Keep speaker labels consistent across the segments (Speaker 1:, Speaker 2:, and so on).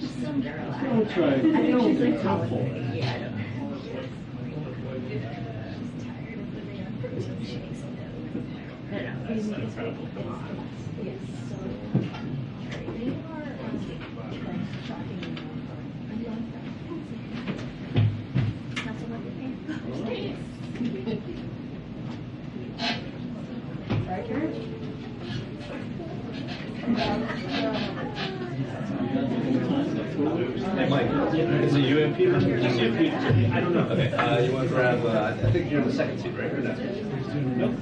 Speaker 1: Some girl.
Speaker 2: I'll try.
Speaker 1: I think she's like helpful. Yeah, I don't know. I don't know. It's incredible. Yes. So they are shocking. I love that. Not so much. Right, Karen?
Speaker 3: Hey, Mike, is it UMP? Just UMP? I don't know. Okay, you want to grab, I think you're in the second seat, right? Or no? Nope.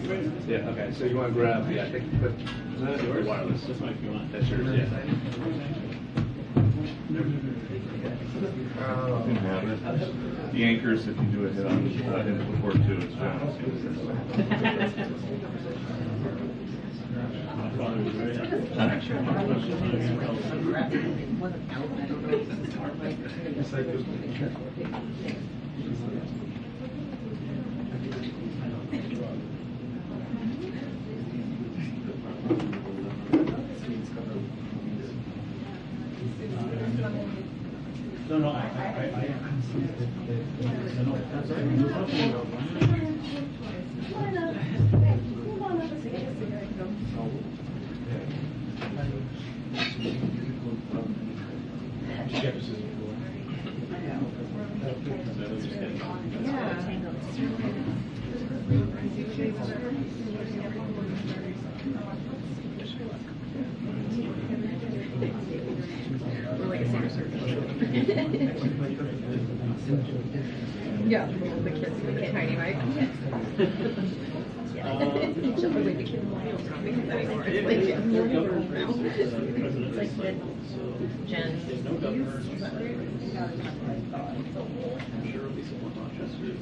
Speaker 3: Yeah, okay, so you want to grab, yeah, I think, but that's yours? Wireless. That's mine if you want. That's yours, yeah.
Speaker 4: The anchors, if you do a hit on hit before two, it's fine.
Speaker 2: No, I
Speaker 1: We're like a singer circle. Yeah, the kids, the tiny mic. She'll probably be kidding millennials not making that anymore. It's like the Gen Z. Is that right?
Speaker 3: I'm sure it'll be some more Rochester.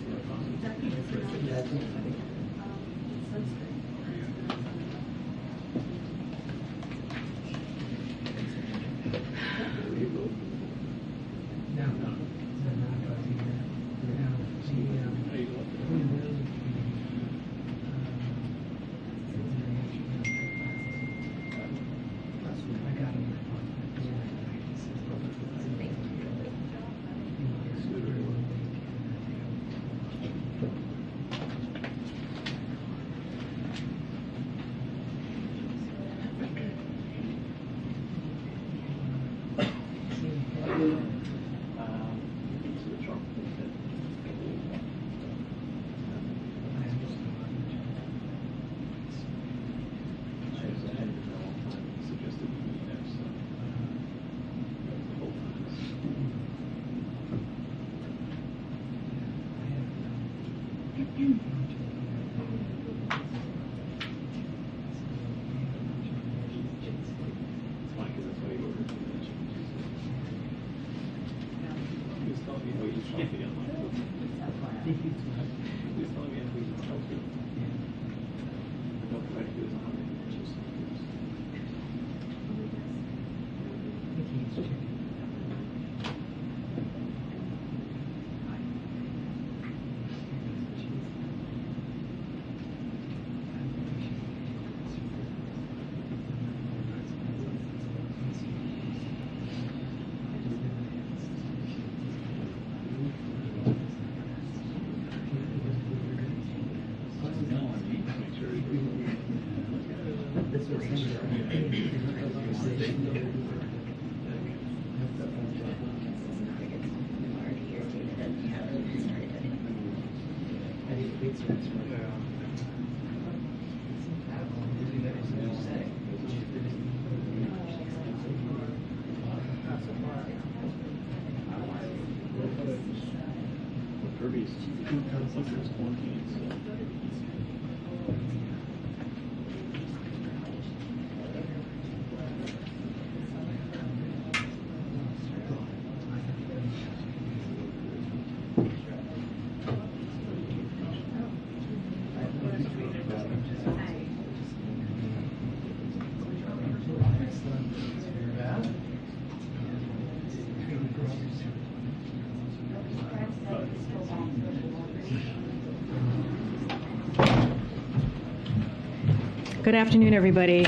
Speaker 5: Good afternoon, everybody.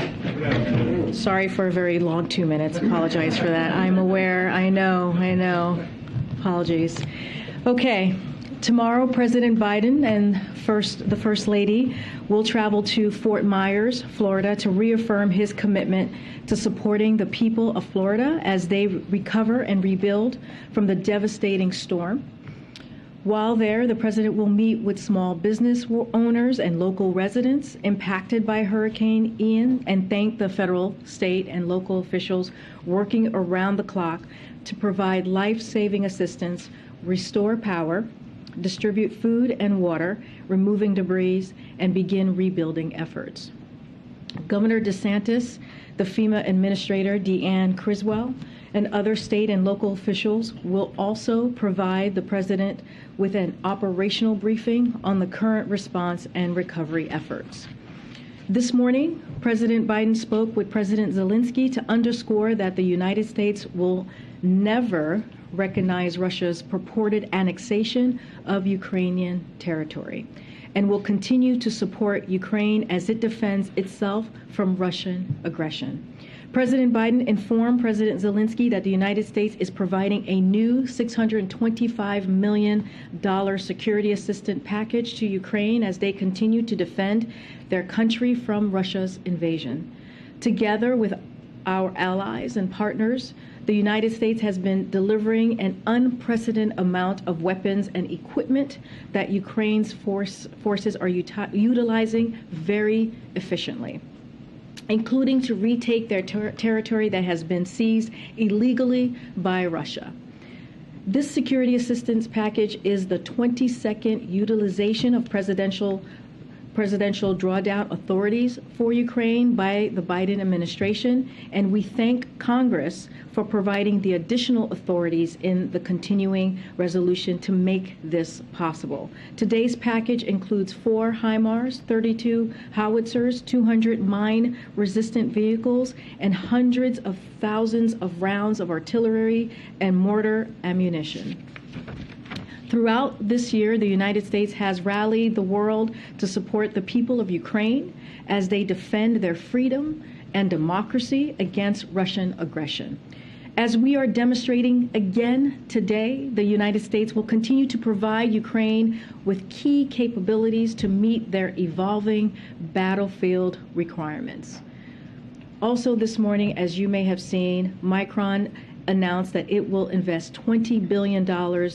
Speaker 2: Sorry for a very long 2 minutes. Apologize for that. I'm aware. I know. Apologies. Okay. Tomorrow, President Biden and the First Lady will travel to Fort Myers, Florida, to reaffirm his commitment to supporting the people of Florida as they recover and rebuild from the devastating storm. While there, the President will meet with small business owners and local residents impacted by Hurricane Ian and thank the federal, state, and local officials working around the clock to provide life-saving assistance, restore power, distribute food and water, removing debris, and begin rebuilding efforts. Governor DeSantis, the FEMA Administrator Deanne Criswell, and other state and local officials will also provide the President with an operational briefing on the current response and recovery efforts. This morning, President Biden spoke with President Zelensky to underscore that the United States will never recognize Russia's purported annexation of Ukrainian territory and will continue to support Ukraine as it defends itself from Russian aggression. President Biden informed President Zelensky that the United States is providing a new $625 million security assistance package to Ukraine as they continue to defend their country from Russia's invasion. Together with our allies and partners, the United States has been delivering an unprecedented amount of weapons and equipment that Ukraine's forces are utilizing very efficiently, including to retake their territory that has been seized illegally by Russia. This security assistance package is the 22nd utilization of presidential drawdown authorities for Ukraine by the Biden administration, and we thank Congress for providing the additional authorities in the continuing resolution to make this possible. Today's package includes 4 HIMARS, 32 howitzers, 200 mine-resistant vehicles, and hundreds of thousands of rounds of artillery and mortar ammunition. Throughout this year, the United States has rallied the world to support the people of Ukraine as they defend their freedom and democracy against Russian aggression. As we are demonstrating again today, the United States will continue to provide Ukraine with key capabilities to meet their evolving battlefield requirements. Also this morning, as you may have seen, Micron announced that it will invest $20 billion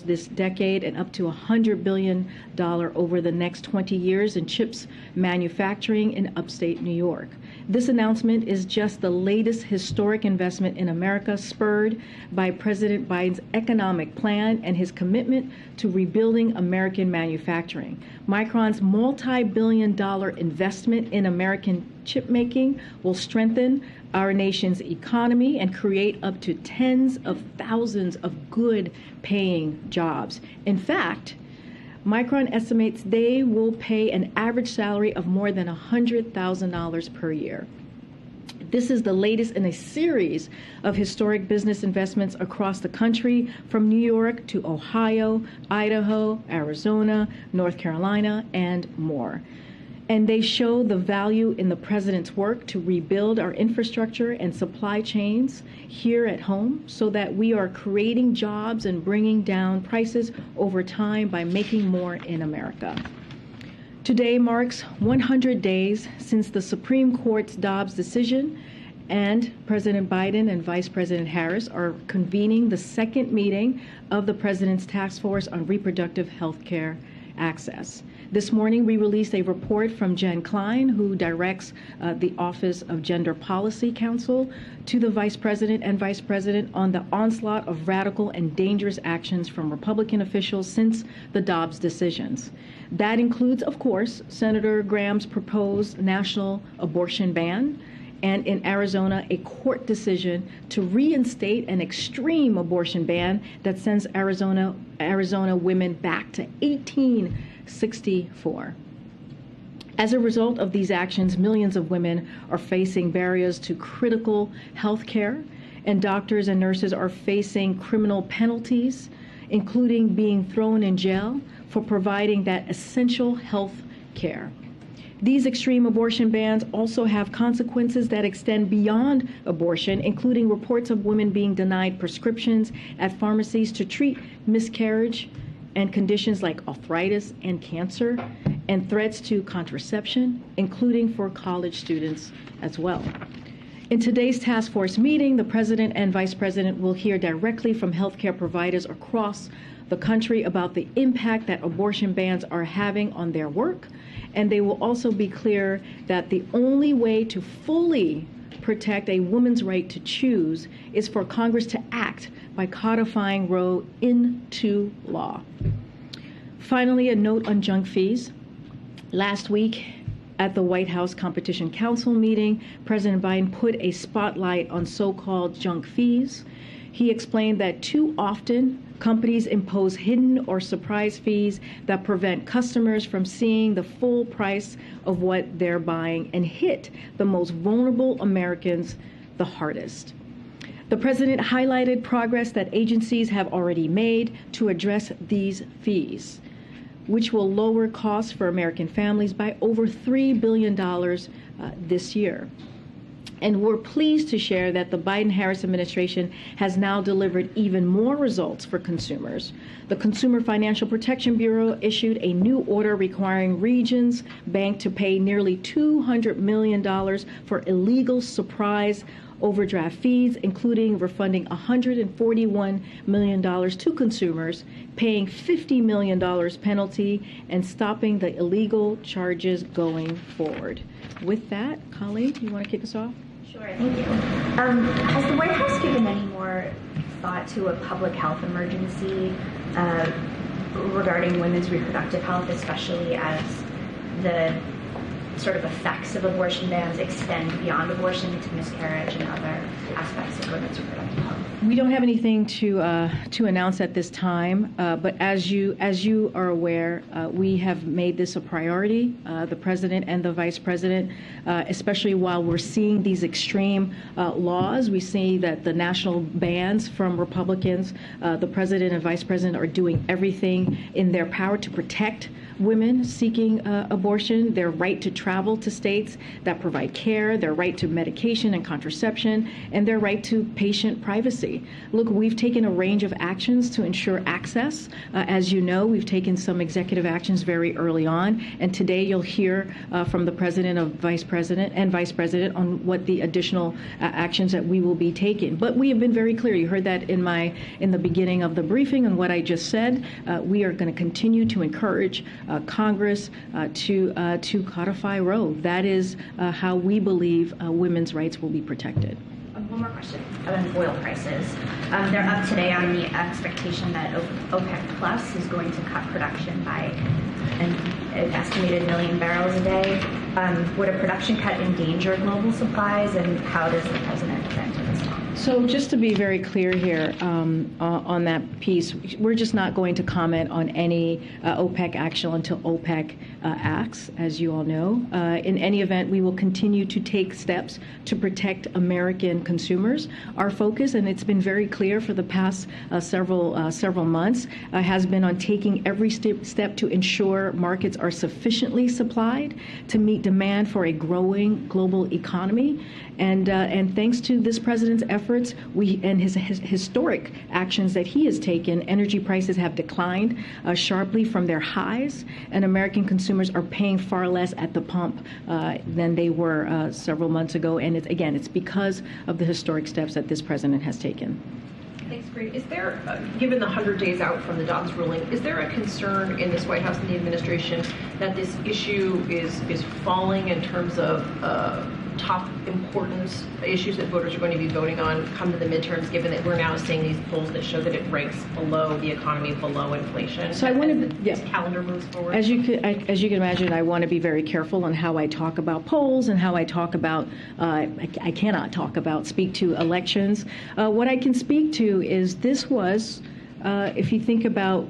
Speaker 2: this decade and up to $100 billion over the next 20 years in chips manufacturing in upstate New York. This announcement is just the latest historic investment in America, spurred by President Biden's economic plan and his commitment to rebuilding American manufacturing. Micron's multi-billion-dollar investment in American chip making will strengthen our nation's economy and create up to tens of thousands of good-paying jobs. In fact, Micron estimates they will pay an average salary of more than $100,000 per year. This is the latest in a series of historic business investments across the country, from New York to Ohio, Idaho, Arizona, North Carolina, and more. And they show the value in the president's work to rebuild our infrastructure and supply chains here at home so that we are creating jobs and bringing down prices over time by making more in America. Today marks 100 days since the Supreme Court's Dobbs decision, and President Biden and Vice President Harris are convening the second meeting of the President's Task Force on Reproductive Health Care Access. This morning, we released a report from Jen Klein, who directs the Office of Gender Policy Council, to the Vice President and Vice President on the onslaught of radical and dangerous actions from Republican officials since the Dobbs decisions. That includes, of course, Senator Graham's proposed national abortion ban, and in Arizona, a court decision to reinstate an extreme abortion ban that sends Arizona women back to 1864. As a result of these actions, millions of women are facing barriers to critical health care, and doctors and nurses are facing criminal penalties, including being thrown in jail for providing that essential health care. These extreme abortion bans also have consequences that extend beyond abortion, including reports of women being denied prescriptions at pharmacies to treat miscarriage and conditions like arthritis and cancer, and threats to contraception, including for college students as well. In today's task force meeting, the President and Vice President will hear directly from healthcare providers across the country about the impact that abortion bans are having on their work, and they will also be clear that the only way to fully protect a woman's right to choose is for Congress to act by codifying Roe into law. Finally, a note on junk fees. Last week, at the White House Competition Council meeting, President Biden put a spotlight on so-called junk fees. He explained that too often companies impose hidden or surprise fees that prevent customers from seeing the full price of what they're buying and hit the most vulnerable Americans the hardest. The president highlighted progress that agencies have already made to address these fees, which will lower costs for American families by over $3 billion this year. And we're pleased to share that the Biden-Harris administration has now delivered even more results for consumers. The Consumer Financial Protection Bureau issued a new order requiring Regions Bank to pay nearly $200 million for illegal surprise overdraft fees, including refunding $141 million to consumers, paying $50 million penalty, and stopping the illegal charges going forward. With that, colleague, you want to kick us off?
Speaker 5: Sure, thank you. Has the White House given any more thought to a public health emergency regarding women's reproductive health, especially as the sort of effects of abortion bans extend beyond abortion into miscarriage and other aspects of women's reproductive health?
Speaker 2: We don't have anything to announce at this time, but as you are aware, we have made this a priority, the president and the vice president, especially while we're seeing these extreme laws. We see that the national bans from Republicans, the president and vice president are doing everything in their power to protect women seeking abortion, their right to travel to states that provide care, their right to medication and contraception, and their right to patient privacy. Look, we've taken a range of actions to ensure access. As you know, we've taken some executive actions very early on, and today you'll hear from the president and vice president on what the additional actions that we will be taking. But we have been very clear. You heard that in the beginning of the briefing and what I just said. We are going to continue to encourage Congress to codify Roe. That is how we believe women's rights will be protected.
Speaker 5: One more question about oil prices. They're up today on the expectation that OPEC Plus is going to cut production by an estimated 1 million barrels a day. Would a production cut endanger global supplies, and how does the president plan to respond?
Speaker 2: So just to be very clear here on that piece, we're just not going to comment on any OPEC action until OPEC acts, as you all know. In any event, we will continue to take steps to protect American consumers. Our focus, and it's been very clear for the past several months, has been on taking every step to ensure markets are sufficiently supplied to meet demand for a growing global economy. And thanks to this president's efforts, and his historic actions that he has taken, energy prices have declined sharply from their highs, and American consumers are paying far less at the pump than they were several months ago. And it's because of the historic steps that this president has taken.
Speaker 1: Thanks, Karine. Is there, given the 100 days out from the Dobbs ruling, is there a concern in this White House and the administration that this issue is falling in terms of top importance issues that voters are going to be voting on come to the midterms, given that we're now seeing these polls that show that it ranks below the economy, below inflation? So I want to, this calendar moves forward.
Speaker 2: As you can imagine, I want to be very careful on how I talk about polls and how I talk about. I cannot speak to elections. What I can speak to is this was, if you think about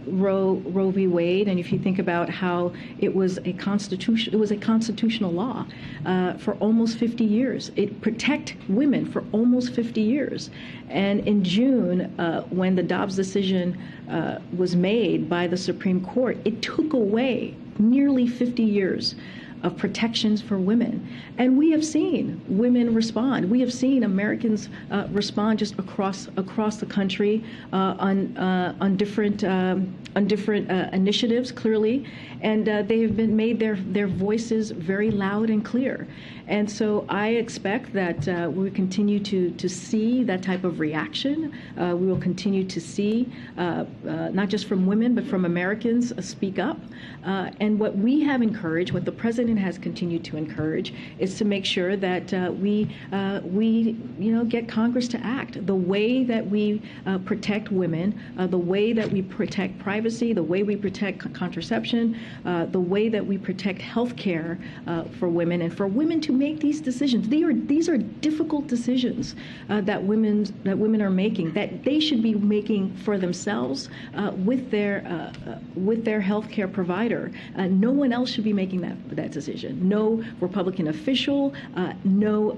Speaker 2: Roe v. Wade, and if you think about how it was a constitutional law for almost 50 years. It protected women for almost 50 years. And in June, when the Dobbs decision was made by the Supreme Court, it took away nearly 50 years of protections for women. And we have seen women respond. We have seen Americans respond just across the country on different initiatives, clearly, and they have been made their voices very loud and clear. And so I expect that we continue to see that type of reaction. We will continue to see, not just from women, but from Americans speak up. And what we have encouraged, what the president has continued to encourage, is to make sure that we get Congress to act. The way that we protect women, the way that we protect privacy, the way we protect contraception, the way that we protect health care for women, and for women to make these decisions. These are difficult decisions that women are making, that they should be making for themselves with their health care provider. No one else should be making that decision. No Republican official, no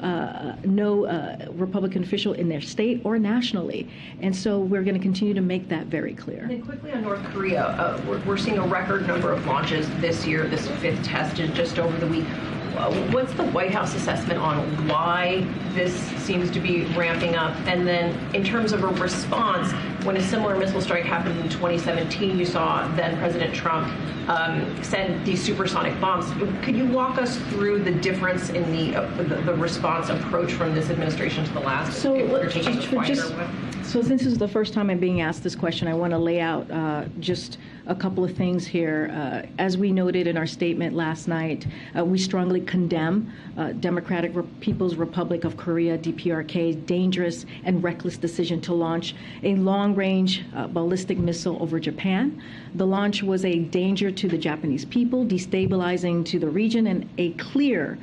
Speaker 2: Republican official in their state or nationally. And so we're going to continue to make that very clear.
Speaker 1: And then quickly on North Korea, we're seeing a record number of launches this year. This fifth test is just over the week. What's the White House assessment on why this seems to be ramping up? And then in terms of a response, when a similar missile strike happened in 2017, you saw then President Trump send these supersonic bombs. Could you walk us through the difference in the response approach from this administration to the last?
Speaker 2: So since this is the first time I'm being asked this question, I want to lay out just a couple of things here. As we noted in our statement last night, we strongly condemn Democratic People's Republic of Korea, DPRK's dangerous and reckless decision to launch a long-range ballistic missile over Japan. The launch was a danger to the Japanese people, destabilizing to the region, and a clear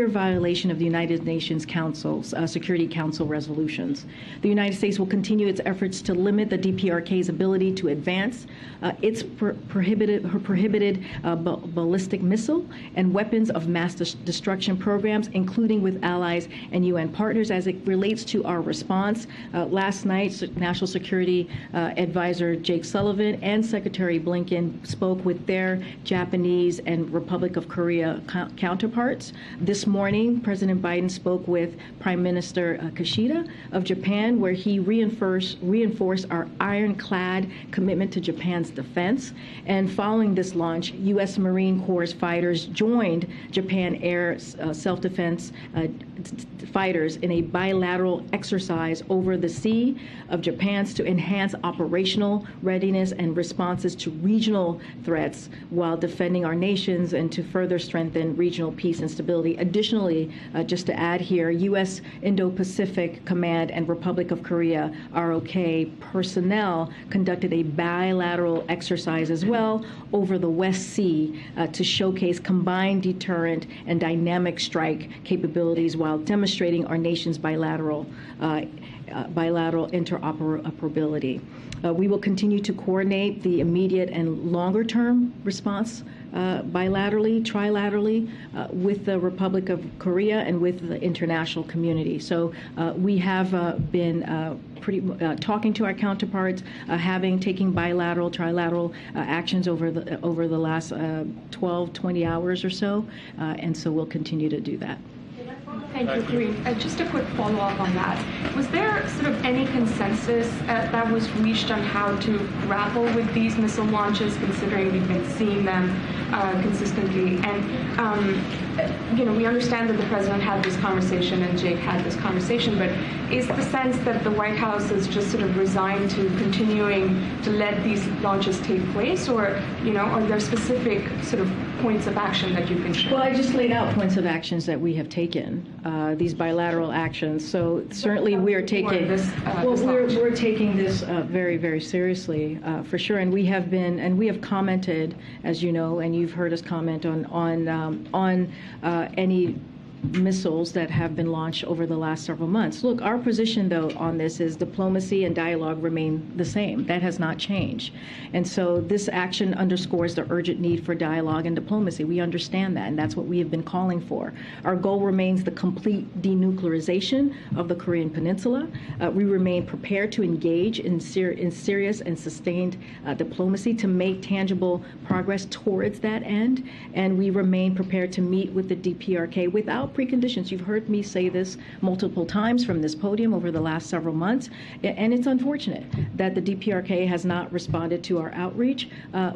Speaker 2: violation of the United Nations Security Council resolutions. The United States will continue its efforts to limit the DPRK's ability to advance its prohibited ballistic missile and weapons of mass destruction programs, including with allies and UN partners. As it relates to our response, last night, National Security Advisor Jake Sullivan and Secretary Blinken spoke with their Japanese and Republic of Korea counterparts. This morning, President Biden spoke with Prime Minister Kishida of Japan, where he reinforced our ironclad commitment to Japan's defense. And following this launch, U.S. Marine Corps fighters joined Japan Air self-defense fighters in a bilateral exercise over the sea of Japan to enhance operational readiness and responses to regional threats while defending our nations and to further strengthen regional peace and stability. Additionally, just to add here, U.S. Indo-Pacific Command and Republic of Korea ROK personnel conducted a bilateral exercise as well over the West Sea to showcase combined deterrent and dynamic strike capabilities while demonstrating our nation's bilateral interoperability. We will continue to coordinate the immediate and longer-term response bilaterally, trilaterally, with the Republic of Korea and with the international community. So we have been talking to our counterparts, taking bilateral, trilateral actions over the last 12, 20 hours or so, and so we'll continue to do that.
Speaker 6: Thank you, Karine. Just a quick follow-up on that. Was there sort of any consensus that was reached on how to grapple with these missile launches, considering we've been seeing them consistently? And, we understand that the president had this conversation and Jake had this conversation, but is the sense that the White House is just sort of resigned to continuing to let these launches take place, or, are there specific sort of points of action that you can share?
Speaker 2: Well, I just laid out points of actions that we have taken, these bilateral actions. So certainly we are taking we're taking this very, very seriously, for sure. And we have commented, as you know, and you've heard us comment on any missiles that have been launched over the last several months. Look, our position, though, on this is diplomacy and dialogue remain the same. That has not changed. And so this action underscores the urgent need for dialogue and diplomacy. We understand that, and that's what we have been calling for. Our goal remains the complete denuclearization of the Korean Peninsula. We remain prepared to engage in serious and sustained diplomacy to make tangible progress towards that end, and we remain prepared to meet with the DPRK without preconditions. You've heard me say this multiple times from this podium over the last several months, and it's unfortunate that the DPRK has not responded to our outreach,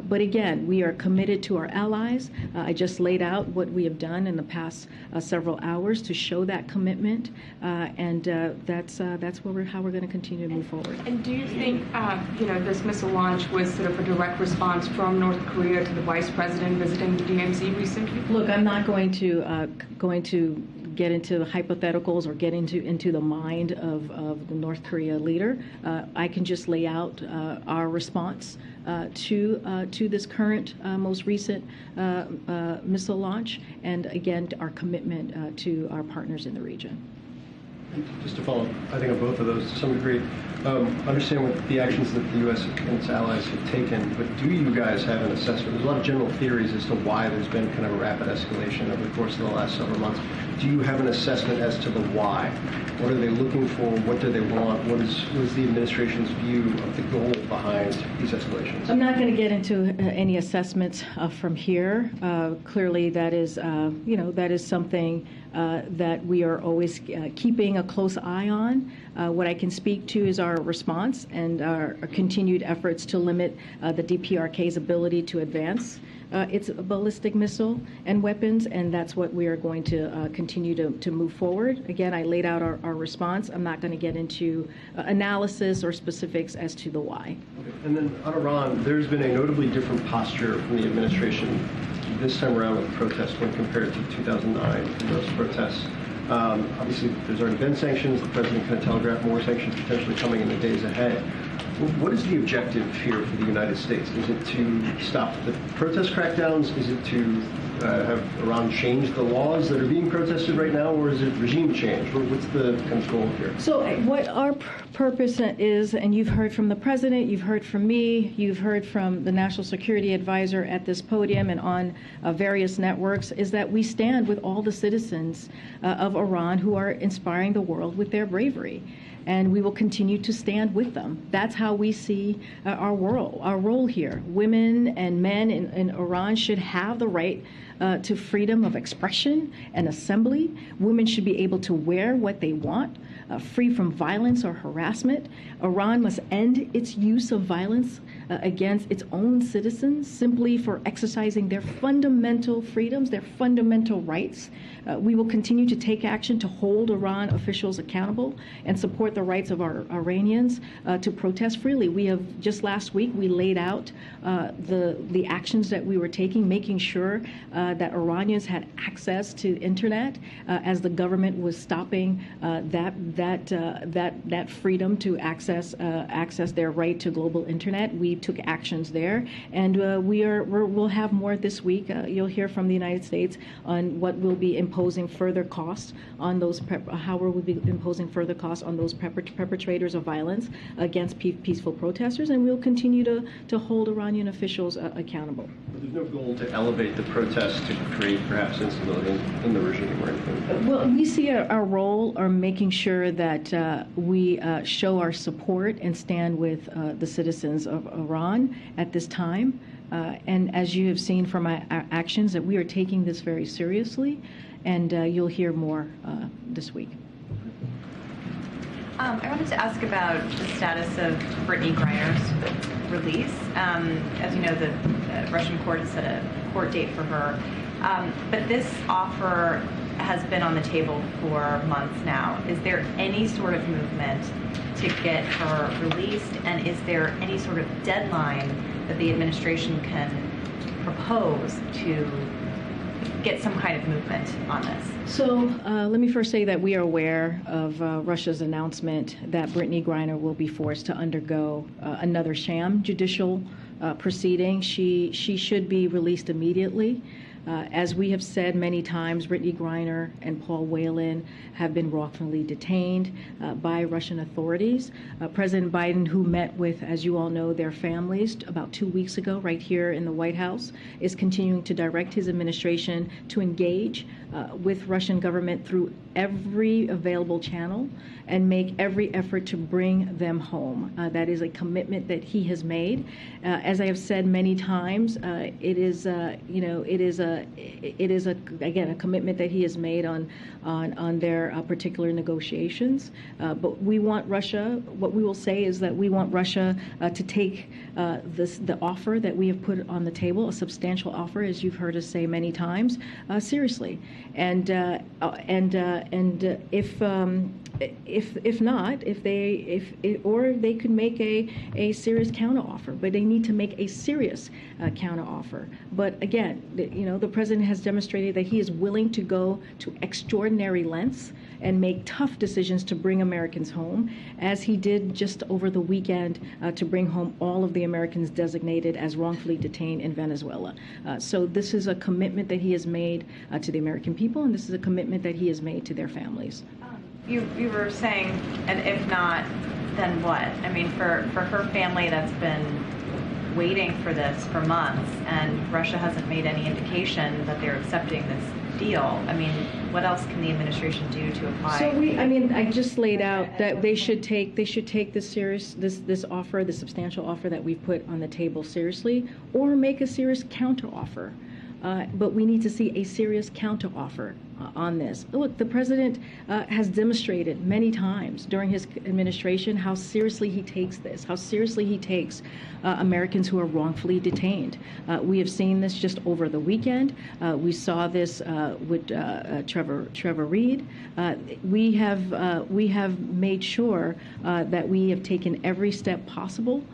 Speaker 2: but again, we are committed to our allies. I just laid out what we have done in the past several hours to show that commitment, and that's how we're going to continue to move forward.
Speaker 6: And do you think, this missile launch was sort of a direct response from North Korea to the Vice President visiting the DMZ recently?
Speaker 2: Look, I'm not going to get into the hypotheticals or get into the mind of the North Korea leader. I can just lay out our response to this current, most recent missile launch, and again, our commitment to our partners in the region.
Speaker 7: Just to follow up, I think on both of those to some degree, understand what the actions that the U.S. and its allies have taken, but do you guys have an assessment? There's a lot of general theories as to why there's been kind of a rapid escalation over the course of the last several months. Do you have an assessment as to the why? What are they looking for? What do they want? What is the administration's view of the goal behind these escalations?
Speaker 2: I'm not going to get into any assessments from here. Clearly, that is something that we are always keeping a close eye on. What I can speak to is our response and our continued efforts to limit the DPRK's ability to advance its ballistic missile and weapons, and that's what we are going to continue to move forward. Again, I laid out our response. I'm not going to get into analysis or specifics as to the why.
Speaker 7: Okay. And then on Iran, there's been a notably different posture from the administration this time around with the protests when compared to 2009 and those protests. Obviously, there's already been sanctions. The president kind of telegraphed more sanctions potentially coming in the days ahead. What is the objective here for the United States? Is it to stop the protest crackdowns? Is it to have Iran change the laws that are being protested right now, or is it regime change? What's the kind of goal here?
Speaker 2: So what our purpose is, and you've heard from the president, you've heard from me, you've heard from the National Security Advisor at this podium and on various networks, is that we stand with all the citizens of Iran who are inspiring the world with their bravery. And we will continue to stand with them. That's how we see our role here. Women and men in Iran should have the right to freedom of expression and assembly. Women should be able to wear what they want, free from violence or harassment. Iran must end its use of violence against its own citizens simply for exercising their fundamental freedoms, their fundamental rights. We will continue to take action to hold Iran officials accountable and support the rights of our Iranians to protest freely. We have, just last week, we laid out the actions that we were taking, making sure that Iranians had access to internet as the government was stopping that freedom to access their right to global internet. We took actions there, and we'll have more this week. You'll hear from the United States on what will be imposing further costs on those how we will be imposing further costs on those perpetrators of violence against peaceful protesters, and we'll continue to hold Iranian officials accountable.
Speaker 7: But there's no goal to elevate the protests to create perhaps instability in the regime or anything?
Speaker 2: Well, we see our role of making sure that we show our support and stand with the citizens of Iran at this time. And as you have seen from our actions, that we are taking this very seriously, and you'll hear more this week.
Speaker 8: I wanted to ask about the status of Brittany Griner's release. As you know, the Russian court has set a court date for her. But this offer has been on the table for months now. Is there any sort of movement to get her released? And is there any sort of deadline that the administration can propose to get some kind of movement on this?
Speaker 2: So let me first say that we are aware of Russia's announcement that Brittany Griner will be forced to undergo another sham judicial proceeding. She should be released immediately. As we have said many times, Brittany Griner and Paul Whelan have been wrongfully detained by Russian authorities. President Biden, who met with, as you all know, their families about 2 weeks ago right here in the White House, is continuing to direct his administration to engage with Russian government through every available channel and make every effort to bring them home. That is a commitment that he has made. As I have said many times, it is again a commitment that he has made on their particular negotiations. But we want Russia. What we will say is that we want Russia to take the offer that we have put on the table, a substantial offer, as you've heard us say many times, seriously. And if not, or they could make a serious counteroffer, but they need to make a serious counteroffer. But again, the president has demonstrated that he is willing to go to extraordinary lengths and make tough decisions to bring Americans home, as he did just over the weekend to bring home all of the Americans designated as wrongfully detained in Venezuela. So this is a commitment that he has made to the American people, and this is a commitment that he has made to their families.
Speaker 8: You were saying, and if not, then what? I mean, for her family that's been waiting for this for months, and Russia hasn't made any indication that they're accepting this deal. I mean, what else can the administration do to apply?
Speaker 2: So I just laid out that they should take this offer, the substantial offer that we've put on the table seriously, or make a serious counteroffer. But we need to see a serious counteroffer on this. Look, the president has demonstrated many times during his administration how seriously he takes this, how seriously he takes Americans who are wrongfully detained. We have seen this just over the weekend. We saw this with Trevor Reed. We have made sure that we have taken every step possible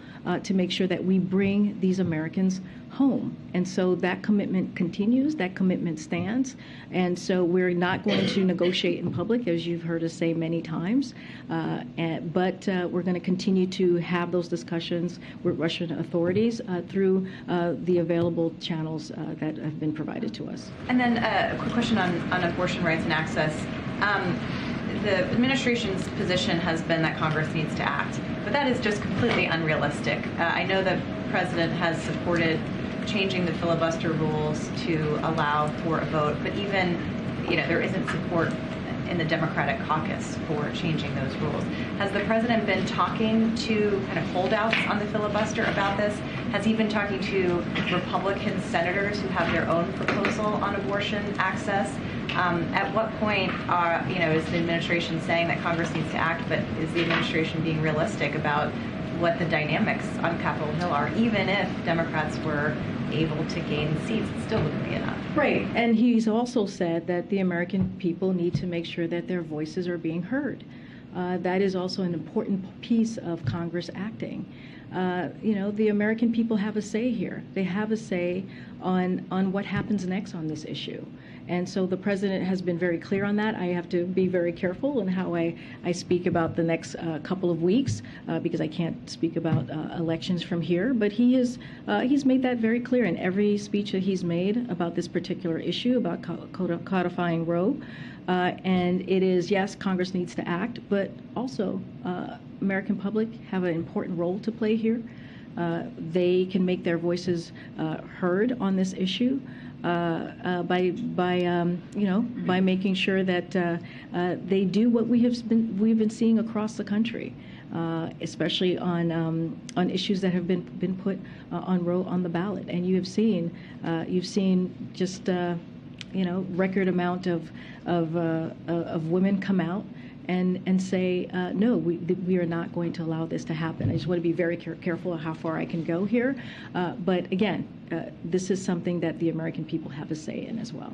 Speaker 2: to make sure that we bring these Americans home. And so that commitment continues, that commitment stands. And so we're not going to negotiate in public, as you've heard us say many times, but we're going to continue to have those discussions with Russian authorities through the available channels that have been provided to us.
Speaker 8: And then a quick question on abortion rights and access. The administration's position has been that Congress needs to act, but that is just completely unrealistic. I know the president has supported changing the filibuster rules to allow for a vote, but even, there isn't support in the Democratic caucus for changing those rules. Has the president been talking to kind of holdouts on the filibuster about this? Has he been talking to Republican senators who have their own proposal on abortion access? At what point is the administration saying that Congress needs to act, but is the administration being realistic about what the dynamics on Capitol Hill are? Even if Democrats were able to gain seats, it still wouldn't be enough.
Speaker 2: Right, and he's also said that the American people need to make sure that their voices are being heard. That is also an important piece of Congress acting. The American people have a say here. They have a say on what happens next on this issue. And so the president has been very clear on that. I have to be very careful in how I speak about the next couple of weeks because I can't speak about elections from here. But he's made that very clear in every speech that he's made about this particular issue, about codifying Roe. And it is, yes, Congress needs to act, but also American public have an important role to play here. They can make their voices heard on this issue by making sure that they do what we've been seeing across the country, especially on issues that have been put on Roe on the ballot. And you've seen just record amount of women come out and say, no, we are not going to allow this to happen. I just want to be very careful of how far I can go here. But again, this is something that the American people have a say in as well.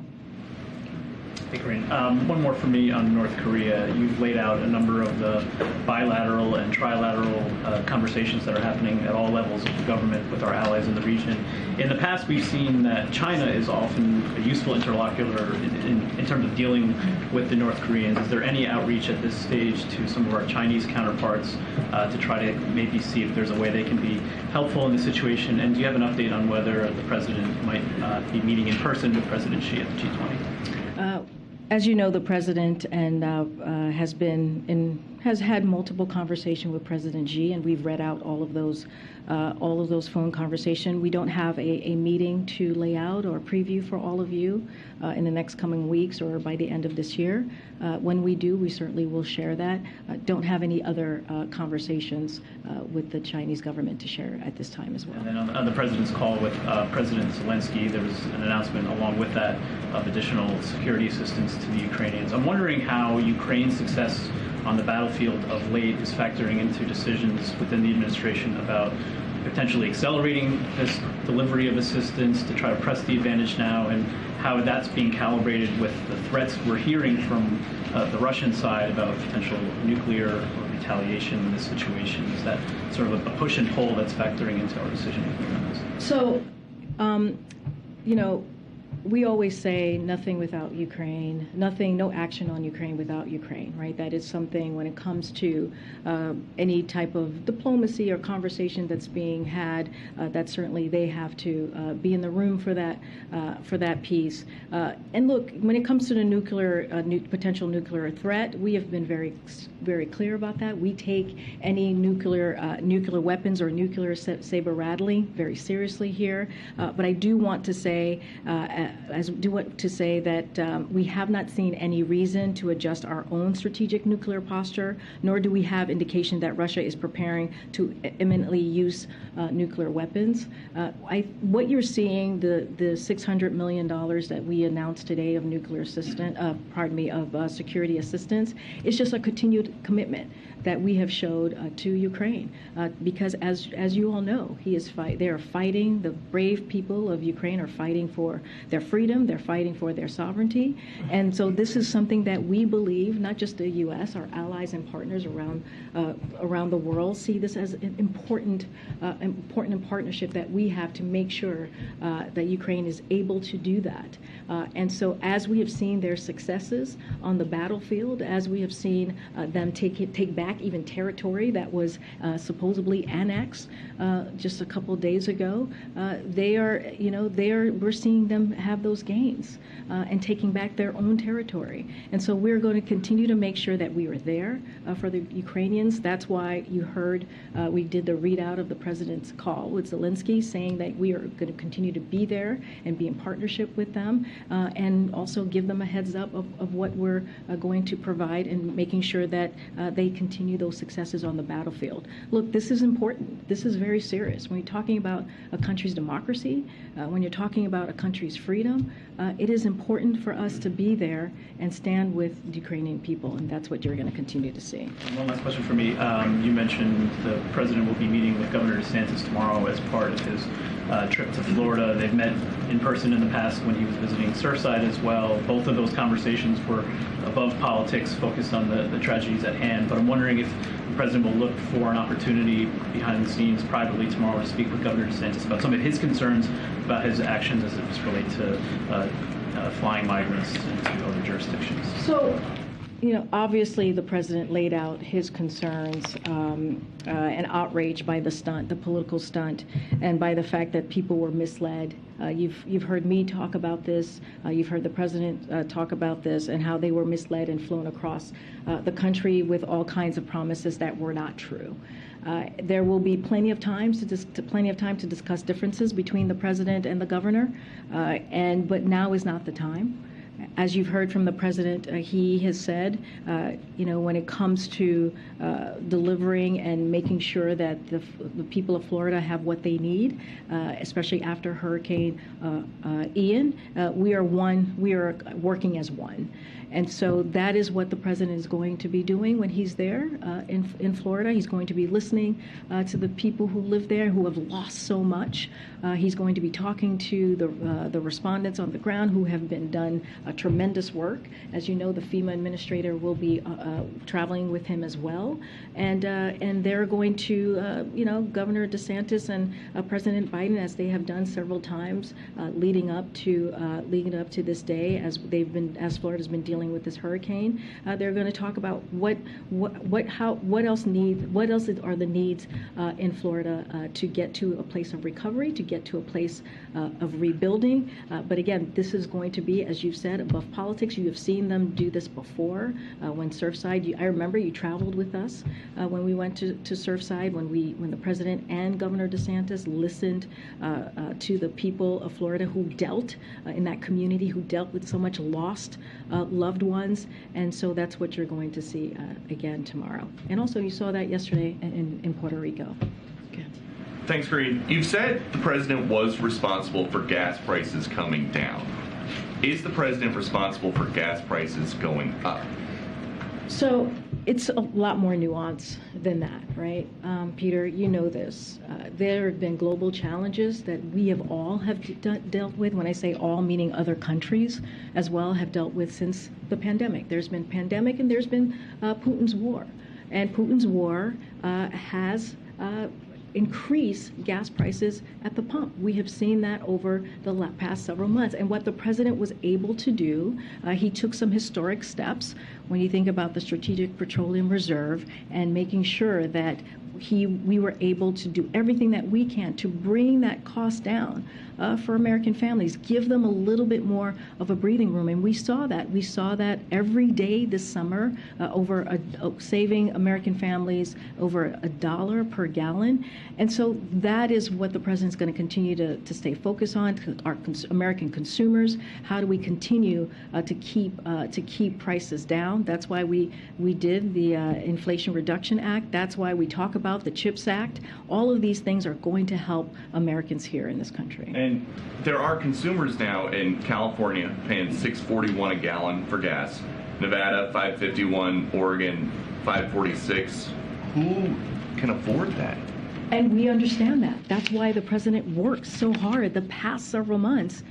Speaker 9: Hey, Karine. One more for me on North Korea. You've laid out a number of the bilateral and trilateral conversations that are happening at all levels of the government with our allies in the region. In the past, we've seen that China is often a useful interlocutor in terms of dealing with the North Koreans. Is there any outreach at this stage to some of our Chinese counterparts to try to maybe see if there's a way they can be helpful in the situation? And do you have an update on whether the president might be meeting in person with President Xi at the G20?
Speaker 2: As you know, the president and has had multiple conversations with President Xi, and we've read out all of those phone conversations. We don't have a meeting to lay out or preview for all of you in the next coming weeks or by the end of this year. When we do, we certainly will share that. Don't have any other conversations with the Chinese government to share at this time as well.
Speaker 9: And then on the president's call with President Zelensky, there was an announcement along with that of additional security assistance to the Ukrainians. I'm wondering how Ukraine's success on the battlefield of late is factoring into decisions within the administration about potentially accelerating this delivery of assistance to try to press the advantage now, and how that's being calibrated with the threats we're hearing from the Russian side about potential nuclear or retaliation in this situation. Is that sort of a push and pull that's factoring into our decision making on this?
Speaker 2: So, we always say nothing without Ukraine, no action on Ukraine without Ukraine, right? That is something when it comes to any type of diplomacy or conversation that's being had, that certainly they have to be in the room for that piece. And look, when it comes to the potential nuclear threat, we have been very, very clear about that. We take any nuclear weapons or nuclear saber rattling very seriously here. But I do want to say, that we have not seen any reason to adjust our own strategic nuclear posture, nor do we have indication that Russia is preparing to imminently use nuclear weapons. What you're seeing, the $600 million that we announced today of security assistance, is just a continued commitment that we have showed to Ukraine, because as you all know, they are fighting. The brave people of Ukraine are fighting for their freedom. They're fighting for their sovereignty, and so this is something that we believe, not just the U.S., our allies and partners around the world see this as an important partnership that we have to make sure that Ukraine is able to do that. And so, as we have seen their successes on the battlefield, as we have seen them take back even territory that was supposedly annexed just a couple of days ago, we're seeing them have those gains and taking back their own territory. And so we're going to continue to make sure that we are there for the Ukrainians. That's why you heard we did the readout of the president's call with Zelensky, saying that we are going to continue to be there and be in partnership with them, and also give them a heads up of what we're going to provide, and making sure that they continue those successes on the battlefield. Look, this is important. This is very serious. When you're talking about a country's democracy, when you're talking about a country's freedom, it is important for us to be there and stand with the Ukrainian people, and that's what you're going to continue to see.
Speaker 9: One last question for me. You mentioned the president will be meeting with Governor DeSantis tomorrow as part of his trip to Florida. They've met in person in the past when he was visiting Surfside as well. Both of those conversations were above politics, focused on the tragedies at hand. But I'm wondering if the president will look for an opportunity behind the scenes privately tomorrow to speak with Governor DeSantis about some of his concerns about his actions as it relates to flying migrants into other jurisdictions.
Speaker 2: So, obviously the president laid out his concerns and outrage by the political stunt, and by the fact that people were misled. You've heard me talk about this. You've heard the president talk about this, and how they were misled and flown across the country with all kinds of promises that were not true. There will be plenty of time to discuss differences between the president and the governor, but now is not the time. As you've heard from the president, he has said, when it comes to delivering and making sure that the people of Florida have what they need, especially after Hurricane Ian, we are working as one. And so that is what the president is going to be doing when he's there in Florida. He's going to be listening to the people who live there, who have lost so much. He's going to be talking to the respondents on the ground who have been done tremendous work. As you know, the FEMA administrator will be traveling with him as well, and they're going to, Governor DeSantis and President Biden, as they have done several times leading up to this day, as Florida's been dealing with this hurricane. They're going to talk about what else are the needs in Florida to get to a place of recovery, to get to a place of rebuilding. But again, this is going to be, as you've said, above politics. You have seen them do this before. When Surfside, I remember you traveled with us when we went to Surfside, when the president and Governor DeSantis listened to the people of Florida who dealt in that community, who dealt with so much lost loved ones. And so that's what you're going to see again tomorrow. And also you saw that yesterday in Puerto Rico. Okay.
Speaker 10: Thanks, Karine. You've said the president was responsible for gas prices coming down. Is the president responsible for gas prices going up? So
Speaker 2: it's a lot more nuance than that, right? Peter, you know this. There have been global challenges that we have dealt with. When I say all, meaning other countries as well, have dealt with since the pandemic. There's been pandemic and there's been Putin's war. And Putin's war has increase gas prices at the pump. We have seen that over the past several months. And what the president was able to do, he took some historic steps when you think about the Strategic Petroleum Reserve and making sure that we were able to do everything that we can to bring that cost down for American families, give them a little bit more of a breathing room. And we saw that. We saw that every day this summer, saving American families over $1 per gallon. And so that is what the president's going to continue to stay focused on, our American consumers. How do we continue to keep prices down? That's why we did the Inflation Reduction Act. That's why we talk about the CHIPS Act. All of these things are going to help Americans here in this country.
Speaker 10: And there are consumers now in California paying $6.41 a gallon for gas, Nevada $5.51, Oregon $5.46. Who can afford that?
Speaker 2: And we understand that. That's why the president worked so hard the past several months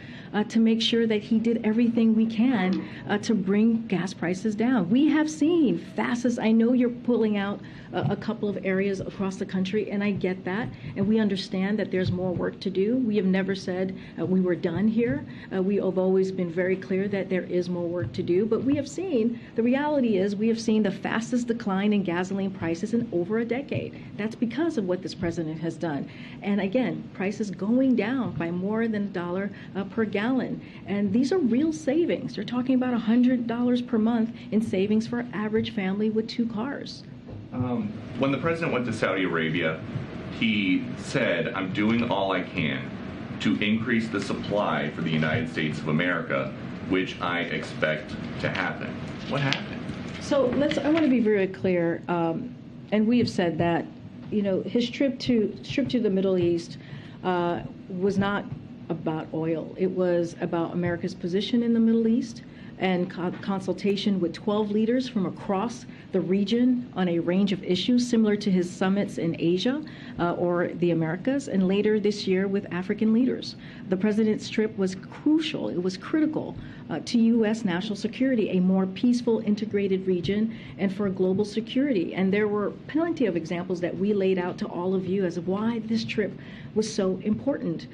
Speaker 2: to make sure that he did everything we can to bring gas prices down. We have seen fastest. I know you're pulling out a couple of areas across the country, and I get that, and we understand that there's more work to do. We have never said we were done here. We have always been very clear that there is more work to do, but we have seen, the reality is we have seen the fastest decline in gasoline prices in over a decade. That's because of what this president has done. And again, prices going down by more than $1 per gallon. And these are real savings. You're talking about $100 per month in savings for an average family with 2 cars.
Speaker 10: When the president went to Saudi Arabia, he said, I'm doing all I can to increase the supply for the United States of America, which I expect to happen. What happened?
Speaker 2: So I want to be very clear, and we have said that, his trip to the Middle East was not about oil. It was about America's position in the Middle East and consultation with 12 leaders from across the region on a range of issues similar to his summits in Asia or the Americas, and later this year with African leaders. The president's trip was crucial. It was critical to U.S. national security, a more peaceful, integrated region, and for global security. And there were plenty of examples that we laid out to all of you as of why this trip was so important.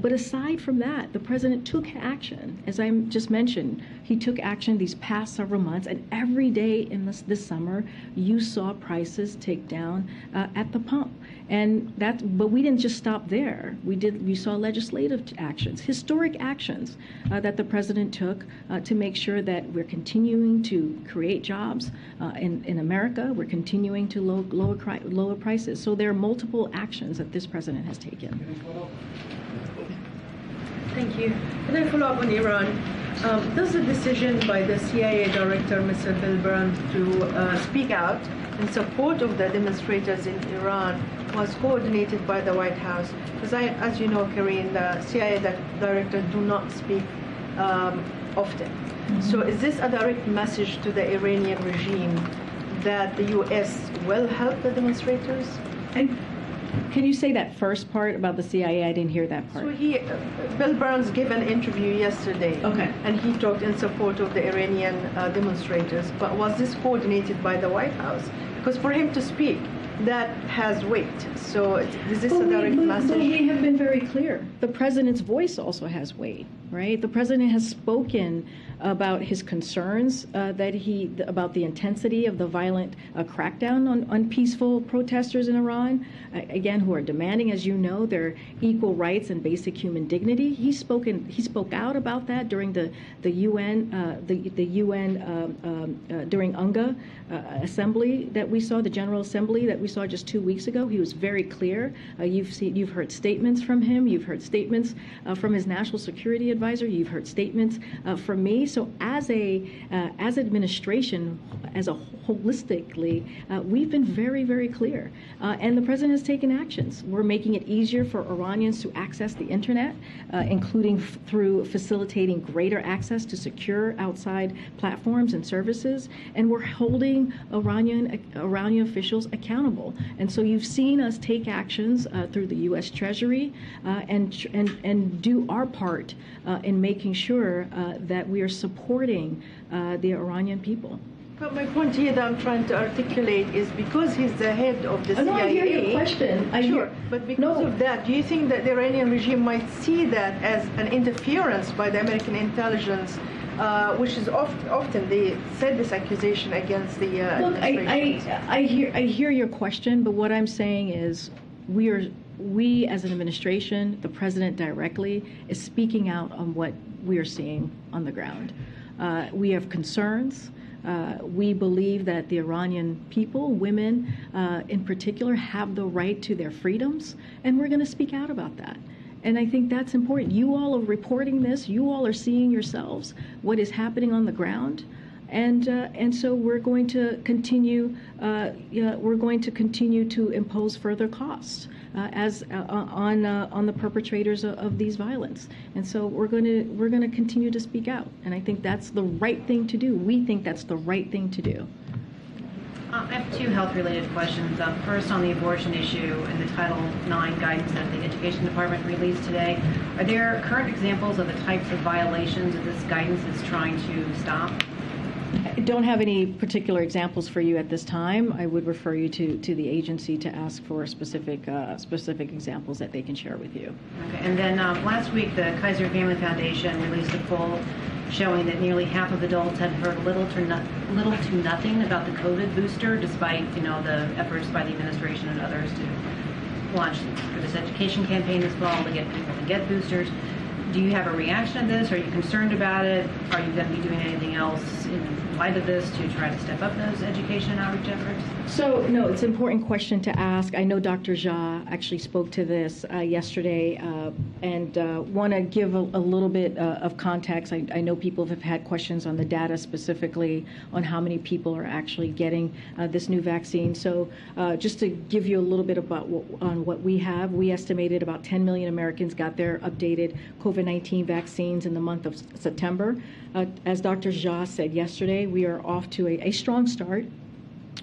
Speaker 2: But aside from that, the president took action. As I just mentioned, he took action these past several months, and every day in this summer, you saw prices take down at the pump. But we didn't just stop there. We saw legislative actions, historic actions that the president took to make sure that we're continuing to create jobs in America. We're continuing to lower prices. So there are multiple actions that this president has taken.
Speaker 11: Thank you. Can I follow up on Iran? Does the decision by the CIA director, Mr. Bill Burns, to speak out in support of the demonstrators in Iran was coordinated by the White House? Because as you know, Karine, the CIA director do not speak often. Mm-hmm. So is this a direct message to the Iranian regime that the U.S. will help the demonstrators?
Speaker 2: Can you say that first part about the CIA? I didn't hear that part.
Speaker 11: So Bill Burns gave an interview yesterday.
Speaker 2: Okay.
Speaker 11: And he talked in support of the Iranian demonstrators. But was this coordinated by the White House? Because for him to speak, that has weight. So is this a direct message?
Speaker 2: But we have been very clear. The president's voice also has weight, right? The president has spoken about his concerns about the intensity of the violent crackdown on peaceful protesters in Iran, again, who are demanding, as you know, their equal rights and basic human dignity. He spoke out about that during the UN during UNGA assembly that we saw, the General Assembly that we saw just 2 weeks ago. He was very clear. You've heard statements from him. You've heard statements from his national security advisor. You've heard statements from me. So as administration, as a holistically, we've been very, very clear. And the president has taken actions. We're making it easier for Iranians to access the internet, including through facilitating greater access to secure outside platforms and services. And we're holding Iranian officials accountable. And so you've seen us take actions through the U.S. Treasury and do our part in making sure that we are supporting the Iranian people.
Speaker 11: But my point here that I'm trying to articulate is because he's the head of the CIA.
Speaker 2: No, I hear your question.
Speaker 11: But because of that, do you think that the Iranian regime might see that as an interference by the American intelligence, which is often they said this accusation against the administration?
Speaker 2: I hear your question, but what I'm saying is we as an administration, the president directly, is speaking out on what we are seeing on the ground. We have concerns. We believe that the Iranian people, women in particular, have the right to their freedoms, and we're going to speak out about that. And I think that's important. You all are reporting this. You all are seeing yourselves what is happening on the ground, and so we're going to continue. We're going to continue to impose further costs on the perpetrators of these violence. And so we're going to continue to speak out. And I think that's the right thing to do. We think that's the right thing to do.
Speaker 12: I have two health-related questions. First, on the abortion issue and the Title IX guidance that the Education Department released today. Are there current examples of the types of violations that this guidance is trying to stop?
Speaker 2: I don't have any particular examples for you at this time. I would refer you to the agency to ask for specific examples that they can share with you.
Speaker 12: Okay. And then last week, the Kaiser Family Foundation released a poll showing that nearly half of adults had heard little to nothing about the COVID booster, despite the efforts by the administration and others to launch for this education campaign this fall to get people to get boosters. Do you have a reaction to this? Are you concerned about it? Are you going to be doing anything else in light of this to try to step up those education and outreach efforts?
Speaker 2: So, no, it's an important question to ask. I know Dr. Jha actually spoke to this yesterday and want to give a little bit of context. I know people have had questions on the data specifically on how many people are actually getting this new vaccine. So just to give you a little bit about what we have, we estimated about 10 million Americans got their updated COVID-19 vaccines in the month of September. As Dr. Jha said yesterday, we are off to a strong start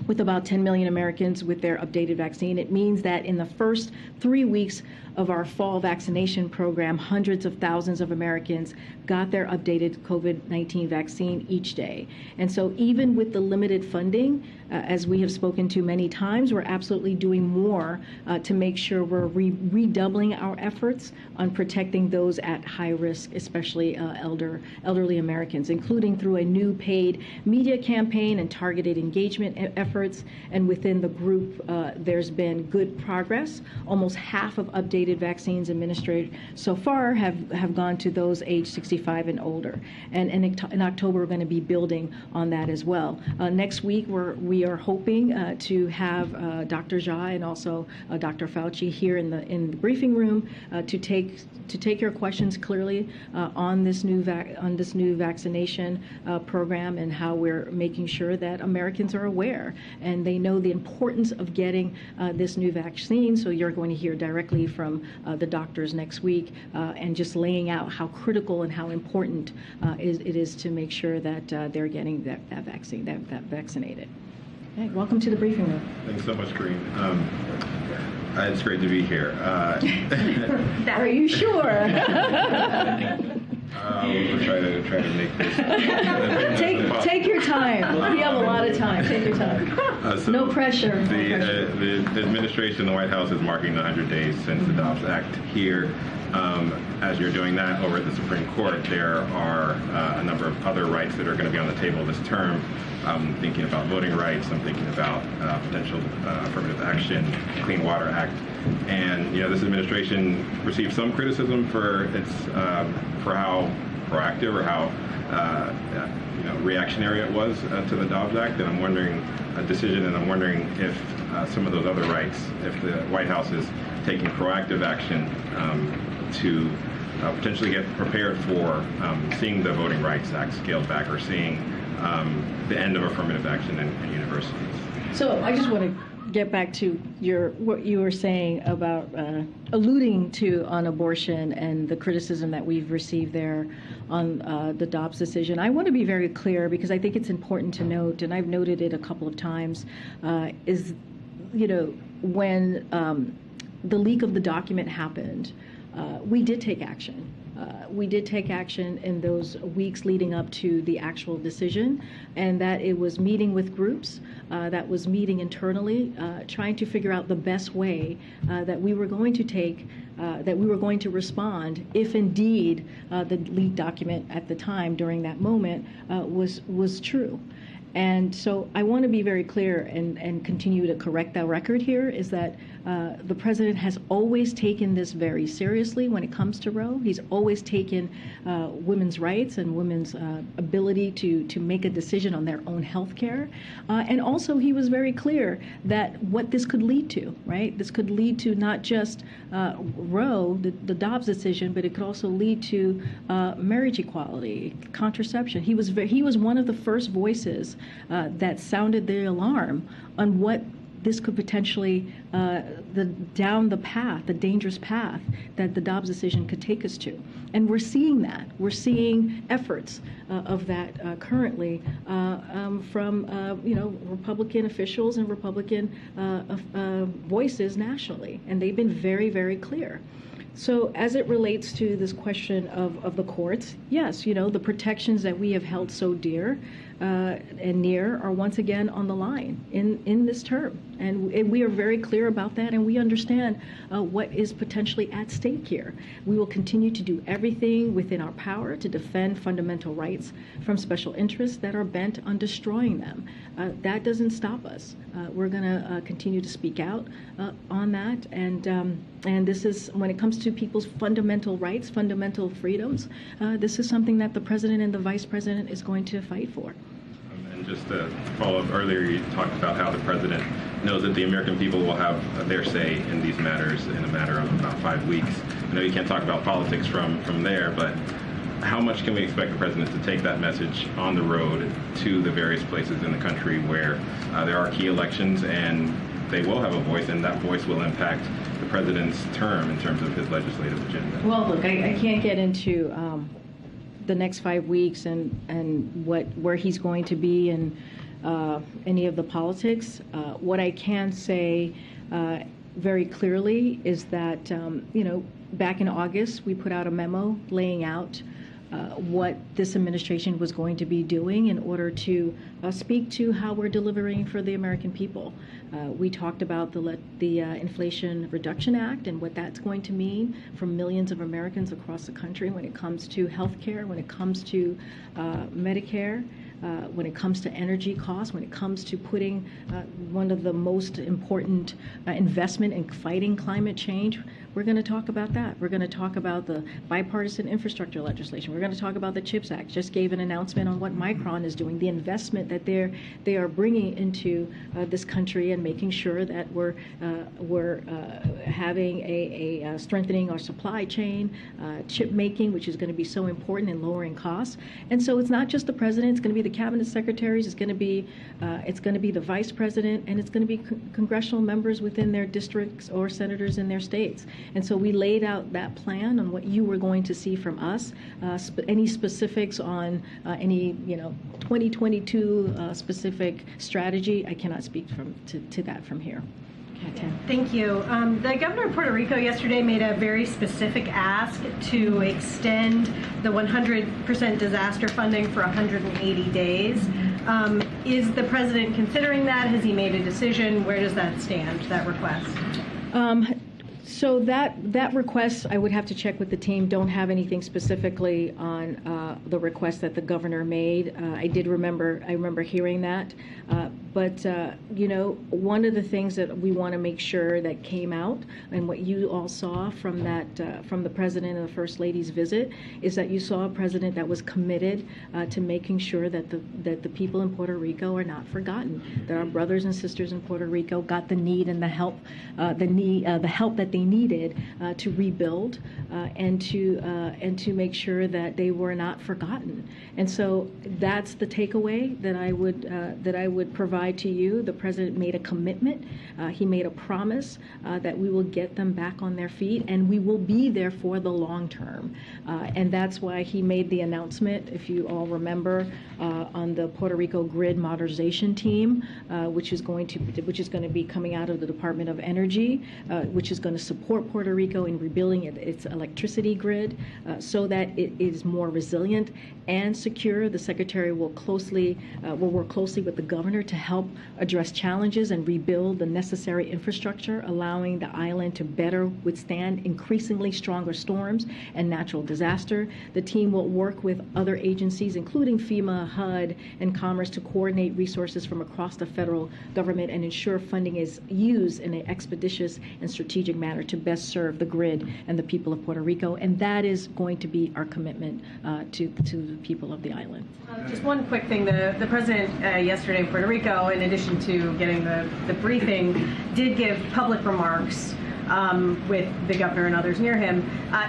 Speaker 2: with about 10 million Americans with their updated vaccine. It means that in the first 3 weeks of our fall vaccination program, hundreds of thousands of Americans got their updated COVID-19 vaccine each day. And so even with the limited funding, as we have spoken to many times, we're absolutely doing more to make sure we're redoubling our efforts on protecting those at high risk, especially elderly Americans, including through a new paid media campaign and targeted engagement efforts. And within the group, there's been good progress. Almost half of updated vaccines administered so far have gone to those age 65 and older. And in October, we're going to be building on that as well. Next week, we are hoping to have Dr. Jha and also Dr. Fauci here in the briefing room to take your questions clearly on this new vaccination program and how we're making sure that Americans are aware and they know the importance of getting this new vaccine. So you're going to hear directly from the doctors next week and just laying out how critical and how important it is to make sure that they're getting that vaccine, that vaccinated. Okay, welcome to the briefing room.
Speaker 13: Thanks so much, Karine. It's great to be here.
Speaker 2: Are you sure?
Speaker 13: We'll try to make this.
Speaker 2: Take your time. We have a lot of time. Take your time.
Speaker 13: So
Speaker 2: no pressure.
Speaker 13: The administration, the White House, is marking the 100 days since the Dobbs Act here. As you're doing that over at the Supreme Court, there are a number of other rights that are going to be on the table this term. I'm thinking about voting rights. I'm thinking about potential affirmative action, Clean Water Act, and this administration received some criticism for its for how proactive or how reactionary it was to the Dobbs Act, and I'm wondering if some of those other rights, if the White House is taking proactive action to potentially get prepared for seeing the Voting Rights Act scaled back or seeing the end of affirmative action in universities.
Speaker 2: So I just want to get back to what you were saying about alluding to on abortion and the criticism that we've received there on the Dobbs decision. I want to be very clear because I think it's important to note, and I've noted it a couple of times, is when the leak of the document happened, we did take action. We did take action in those weeks leading up to the actual decision, and that it was meeting with groups, that was meeting internally, trying to figure out the best way that we were going to take, that we were going to respond if indeed the leaked document at the time during that moment was true. And so I want to be very clear and continue to correct that record here is that the president has always taken this very seriously when it comes to Roe. He's always taken women's rights and women's ability to make a decision on their own health care. And also he was very clear that what this could lead to, right? This could lead to not just Roe, the Dobbs decision, but it could also lead to marriage equality, contraception. He was one of the first voices that sounded the alarm on what this could potentially, down the path, the dangerous path that the Dobbs decision could take us to. And we're seeing that. We're seeing efforts of that currently from, Republican officials and Republican voices nationally. And they've been very, very clear. So as it relates to this question of the courts, yes, the protections that we have held so dear and near are once again on the line in this term. And we are very clear about that, and we understand what is potentially at stake here. We will continue to do everything within our power to defend fundamental rights from special interests that are bent on destroying them. That doesn't stop us. We're going to continue to speak out on that, and this is, when it comes to people's fundamental rights, fundamental freedoms, this is something that the president and the vice president is going to fight for.
Speaker 13: And just to follow up, earlier you talked about how the president knows that the American people will have their say in these matters in a matter of about 5 weeks. I know you can't talk about politics from there, but how much can we expect the president to take that message on the road to the various places in the country where there are key elections and they will have a voice, and that voice will impact the president's term in terms of his legislative agenda?
Speaker 2: Well, look, I can't get into the next 5 weeks and where he's going to be and any of the politics. What I can say very clearly is that, back in August, we put out a memo laying out what this administration was going to be doing in order to speak to how we're delivering for the American people. We talked about the Inflation Reduction Act and what that's going to mean for millions of Americans across the country when it comes to health care, when it comes to Medicare, when it comes to energy costs, when it comes to putting one of the most important investment in fighting climate change. We're going to talk about that. We're going to talk about the bipartisan infrastructure legislation. We're going to talk about the CHIPS Act. Just gave an announcement on what Micron is doing, the investment that they are bringing into this country and making sure that we're having a strengthening our supply chain, chip making, which is going to be so important in lowering costs. And so it's not just the president. It's going to be the cabinet secretaries. It's going to be the vice president, and it's going to be congressional members within their districts or senators in their states. And so we laid out that plan on what you were going to see from us. Any specifics on any 2022 specific strategy, I cannot speak to that from here.
Speaker 14: Thank you. The governor of Puerto Rico yesterday made a very specific ask to extend the 100% disaster funding for 180 days. Is the president considering that? Has he made a decision? Where does that stand, that request?
Speaker 2: So that request, I would have to check with the team. Don't have anything specifically on the request that the governor made. I remember hearing that. But you know, one of the things that we want to make sure that came out, and what you all saw from that, from the president and the first lady's visit, is that you saw a president that was committed to making sure that the people in Puerto Rico are not forgotten. That our brothers and sisters in Puerto Rico got the need and the help that they needed to rebuild and to make sure that they were not forgotten. And so that's the takeaway that I would provide to you. The president made a commitment. He made a promise that we will get them back on their feet, and we will be there for the long term. And that's why he made the announcement, if you all remember, on the Puerto Rico grid modernization team, which is going to be coming out of the Department of Energy, which is going to support Puerto Rico in rebuilding its electricity grid so that it is more resilient and secure. The secretary will work closely with the governor to help address challenges and rebuild the necessary infrastructure, allowing the island to better withstand increasingly stronger storms and natural disaster. The team will work with other agencies, including FEMA, HUD, and Commerce, to coordinate resources from across the federal government and ensure funding is used in an expeditious and strategic manner to best serve the grid and the people of Puerto Rico. And that is going to be our commitment to the people of the island.
Speaker 14: Just one quick thing. The president yesterday in Puerto Rico, in addition to getting the briefing, did give public remarks with the governor and others near him.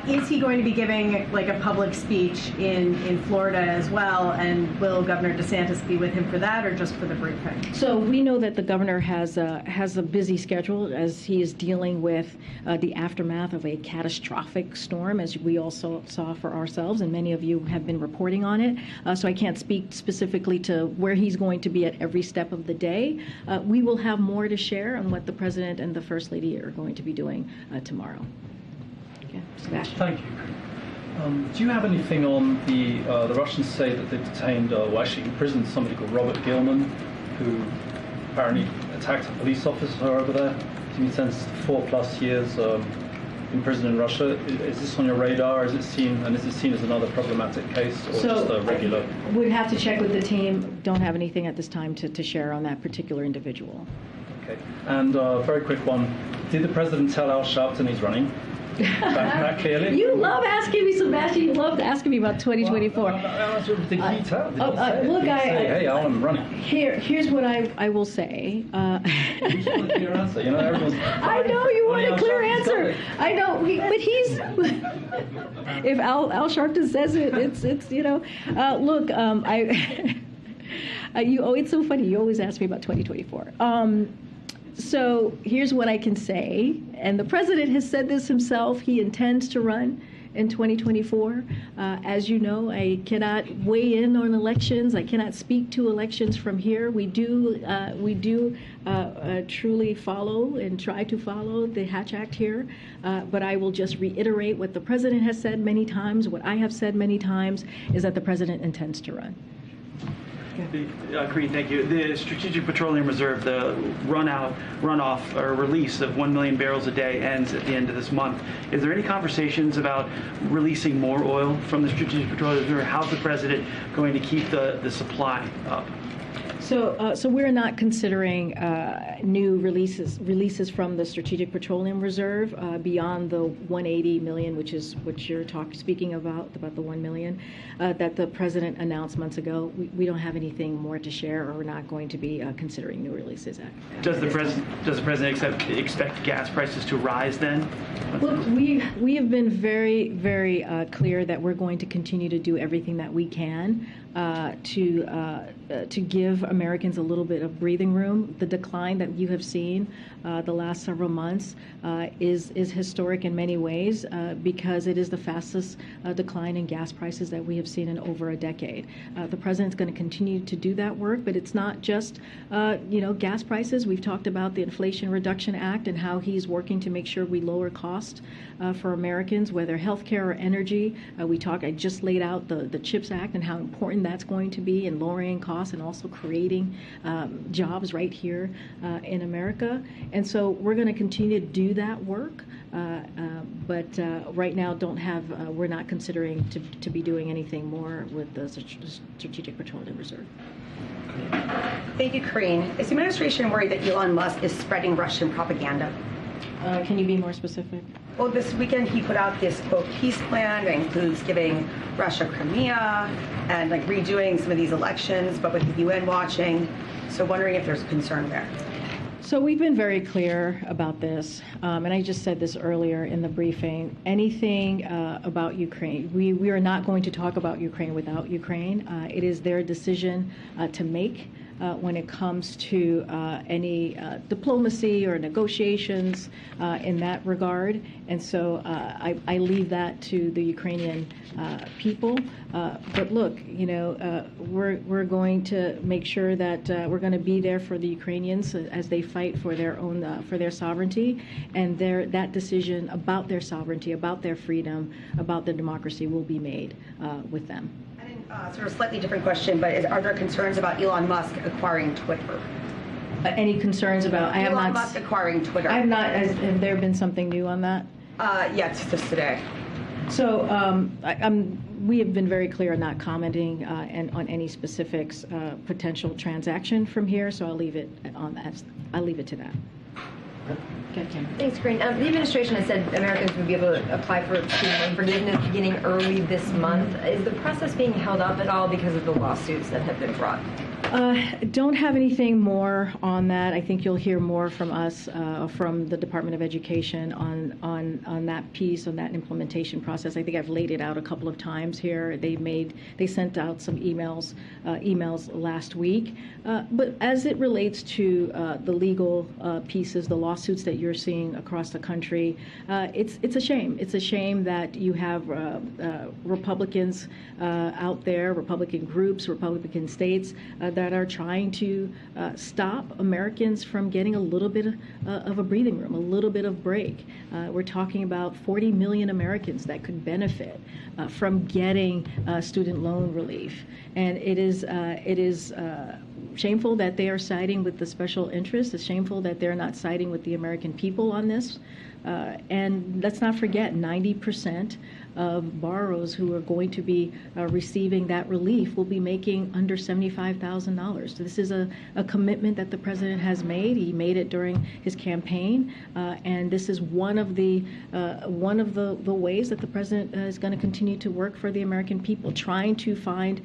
Speaker 14: Is he going to be giving like a public speech in Florida as well? And will Governor DeSantis be with him for that, or just for the briefing?
Speaker 2: So we know that the governor has a busy schedule as he is dealing with the aftermath of a catastrophic storm, as we also saw for ourselves, and many of you have been reporting on it. So I can't speak specifically to where he's going to be at every step of the day. We will have more to share on what the president and the first lady are going to be doing tomorrow. Okay, Sebastian.
Speaker 15: Thank you. Do you have anything on the Russians say that they detained, or actually imprisoned somebody called Robert Gilman, who apparently attacked a police officer over there? Do you sense 4+ years in prison in Russia? Is this on your radar? Is it seen as another problematic case, or just a regular?
Speaker 2: We'd have to check with the team. Don't have anything at this time to share on that particular individual.
Speaker 15: Okay. And very quick one. Did the president tell Al Sharpton he's running? Back clearly?
Speaker 2: You love asking me, Sebastian. You love asking me about 2024.
Speaker 15: Well,
Speaker 2: Look,
Speaker 15: hey, Al, I'm running.
Speaker 2: Here's what I will say.
Speaker 15: You just want a clear answer. You know, everyone's.
Speaker 2: I know you want a clear answer. I know, but he's. If Al Sharpton says it, it's you know. Look, it's so funny. You always ask me about 2024. So here's what I can say, and the president has said this himself. He intends to run in 2024. As you know, I cannot weigh in on elections. I cannot speak to elections from here. We do truly follow and try to follow the Hatch Act here. But I will just reiterate what the president has said many times. What I have said many times is that the president intends to run.
Speaker 16: Karine, thank you. The Strategic Petroleum Reserve, the runoff or release of 1 million barrels a day ends at the end of this month. Is there any conversations about releasing more oil from the Strategic Petroleum Reserve? How's the president going to keep the supply up?
Speaker 2: So we're not considering new releases from the Strategic Petroleum Reserve beyond the 180 million, which is what you're speaking about the 1 million that the president announced months ago. We don't have anything more to share, or we're not going to be considering new releases.
Speaker 16: Does the president expect gas prices to rise then?
Speaker 2: Look, we have been very, very clear that we're going to continue to do everything that we can to give Americans a little bit of breathing room. The decline that you have seen the last several months is historic in many ways because it is the fastest decline in gas prices that we have seen in over a decade. The president's going to continue to do that work, but it's not just gas prices. We've talked about the Inflation Reduction Act and how he's working to make sure we lower cost for Americans, whether healthcare or energy. I just laid out the CHIPS Act and how important that's going to be in lowering costs and also creating jobs right here in America. And so we're going to continue to do that work, but right now we're not considering to be doing anything more with the Strategic Petroleum Reserve.
Speaker 17: Thank you, Karine. Is the administration worried that Elon Musk is spreading Russian propaganda?
Speaker 2: Can you be more specific?
Speaker 17: Well, this weekend he put out this, quote, peace plan that includes giving Russia Crimea and redoing some of these elections, but with the UN watching. So wondering if there's concern there.
Speaker 2: So we've been very clear about this, and I just said this earlier in the briefing. Anything about Ukraine, we are not going to talk about Ukraine without Ukraine. It is their decision to make when it comes to any diplomacy or negotiations in that regard. And so I leave that to the Ukrainian people. But look, we're going to make sure that we're going to be there for the Ukrainians as they fight for their own for their sovereignty, and that decision about their sovereignty, about their freedom, about their democracy will be made with them.
Speaker 17: Sort of slightly different question, but are there concerns about Elon Musk acquiring Twitter?
Speaker 2: Any concerns about
Speaker 17: Elon Musk acquiring Twitter?
Speaker 2: I have not. Have there been something new on that?
Speaker 17: Yes, just today.
Speaker 2: So we have been very clear on not commenting on any specifics potential transaction from here. So I'll leave it on that. I'll leave it to that.
Speaker 18: Thanks, Karine. The administration has said Americans would be able to apply for student loan forgiveness beginning early this month. Is the process being held up at all because of the lawsuits that have been brought?
Speaker 2: Don't have anything more on that. I think you'll hear more from us, from the Department of Education on that piece, on that implementation process. I think I've laid it out a couple of times here. They sent out some emails last week. But as it relates to the legal pieces, the lawsuits that you're seeing across the country, it's a shame. It's a shame that you have Republicans out there, Republican groups, Republican states that are trying to stop Americans from getting a little bit of a breathing room, a little bit of break. We're talking about 40 million Americans that could benefit from getting student loan relief. And it is shameful that they are siding with the special interests. It's shameful that they're not siding with the American people on this. And let's not forget, 90% of borrowers who are going to be receiving that relief will be making under $75,000. This is a commitment that the president has made. He made it during his campaign, and this is one of the ways that the president is going to continue to work for the American people, trying to find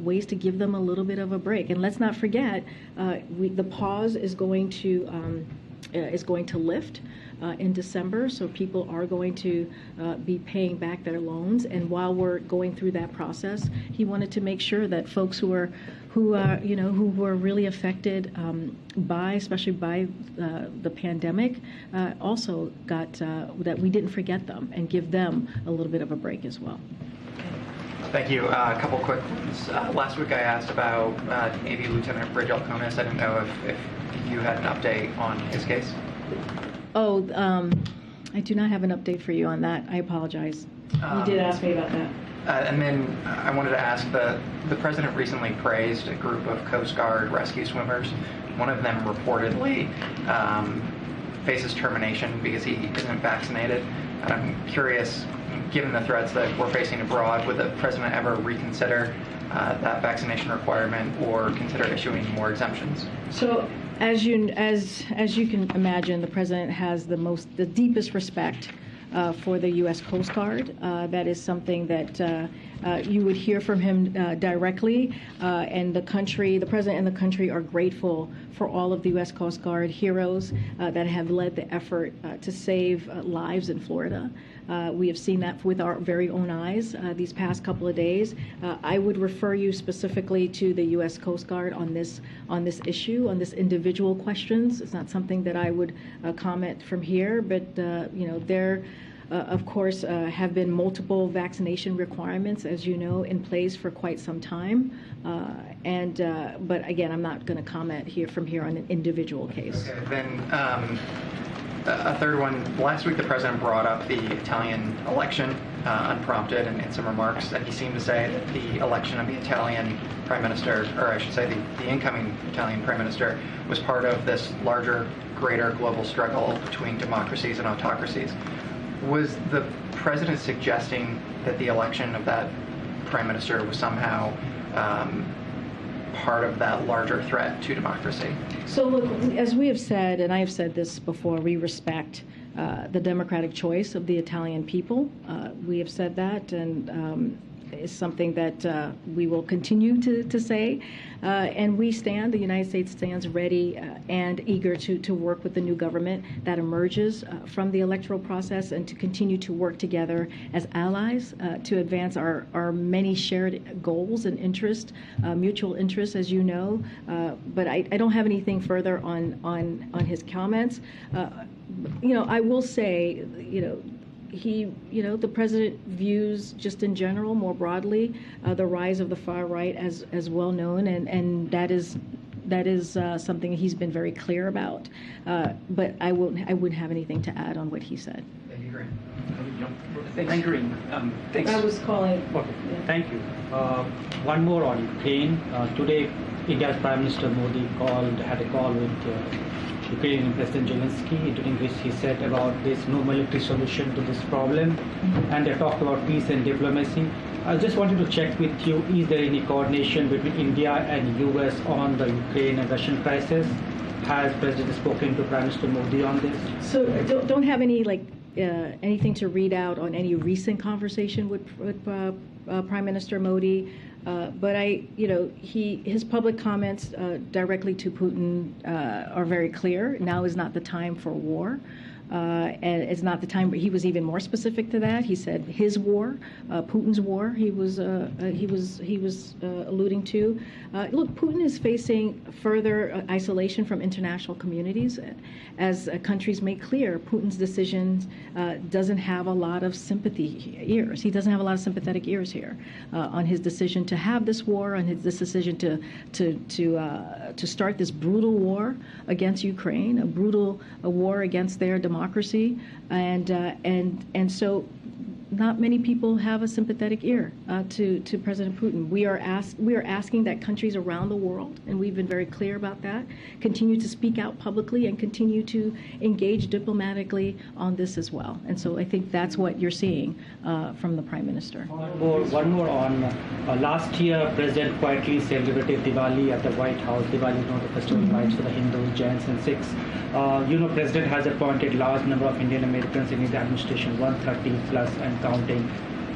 Speaker 2: ways to give them a little bit of a break. And let's not forget, the pause is going to lift in December, so people are going to be paying back their loans. And while we're going through that process, he wanted to make sure that folks who were really affected especially by the pandemic, also got that we didn't forget them and give them a little bit of a break as well.
Speaker 19: Thank you. A couple quick ones. Last week I asked about Navy Lieutenant Bridge Alconis. I didn't know if you had an update on his case.
Speaker 2: Oh, I do not have an update for you on that. I apologize. You did ask me about that.
Speaker 19: And then I wanted to ask, the president recently praised a group of Coast Guard rescue swimmers. One of them reportedly faces termination because he isn't vaccinated. And I'm curious, given the threats that we're facing abroad, would the president ever reconsider that vaccination requirement or consider issuing more exemptions?
Speaker 2: So, as you can imagine, the president has the deepest respect for the U.S. Coast Guard. That is something that You would hear from him directly, and the president and the country are grateful for all of the U.S. Coast Guard heroes that have led the effort to save lives in Florida. We have seen that with our very own eyes these past couple of days. I would refer you specifically to the U.S. Coast Guard on this issue, on this individual questions. It's not something that I would comment from here, but there, of course, have been multiple vaccination requirements, as you know, in place for quite some time. But again, I'm not going to comment from here on an individual case.
Speaker 19: Okay, then. A third one, last week the president brought up the Italian election unprompted in some remarks, and he seemed to say that the election of the Italian prime minister, or I should say the incoming Italian prime minister, was part of this larger, greater global struggle between democracies and autocracies. Was the president suggesting that the election of that prime minister was somehow part of that larger threat to democracy?
Speaker 2: So look, as we have said, and I have said this before, we respect the democratic choice of the Italian people. We have said that, and it's something that we will continue to say. And the United States stands ready and eager to work with the new government that emerges from the electoral process, and to continue to work together as allies to advance our many shared goals and interests, mutual interests, as you know. But I don't have anything further on his comments. I will say, the president views, just in general, more broadly, the rise of the far right as well known, and that is something he's been very clear about. But I wouldn't have anything to add on what he said.
Speaker 19: Thank you, Karine.
Speaker 20: Thanks, Karine. Thanks.
Speaker 2: I was calling.
Speaker 20: Okay. Yeah. Thank you. One more on Ukraine. Today, India's Prime Minister Modi had a call with Ukrainian President Zelensky, during which he said about there's no military solution to this problem, and they talked about peace and diplomacy. I just wanted to check with you, is there any coordination between India and US on the Ukraine and Russian crisis? Has President spoken to Prime Minister Modi on this?
Speaker 2: So don't have any anything to read out on any recent conversation with Prime Minister Modi. But his public comments directly to Putin are very clear. Now is not the time for war. And it's not the time. He was even more specific to that. He said his war, Putin's war. He was alluding to. Look, Putin is facing further isolation from international communities, as countries make clear. Putin's decisions doesn't have a lot of sympathy ears. He doesn't have a lot of sympathetic ears here on his decision to have this war, on this decision to start this brutal war against Ukraine, a brutal war against their democracy, and so not many people have a sympathetic ear to President Putin. We are asking that countries around the world, and we've been very clear about that, continue to speak out publicly and continue to engage diplomatically on this as well. And so I think that's what you're seeing from the Prime Minister.
Speaker 20: One more on last year, President quietly celebrated Diwali at the White House. Diwali, the festival lights for the Hindus, Jains, and Sikhs. President has appointed large number of Indian Americans in his administration, 130 plus and counting.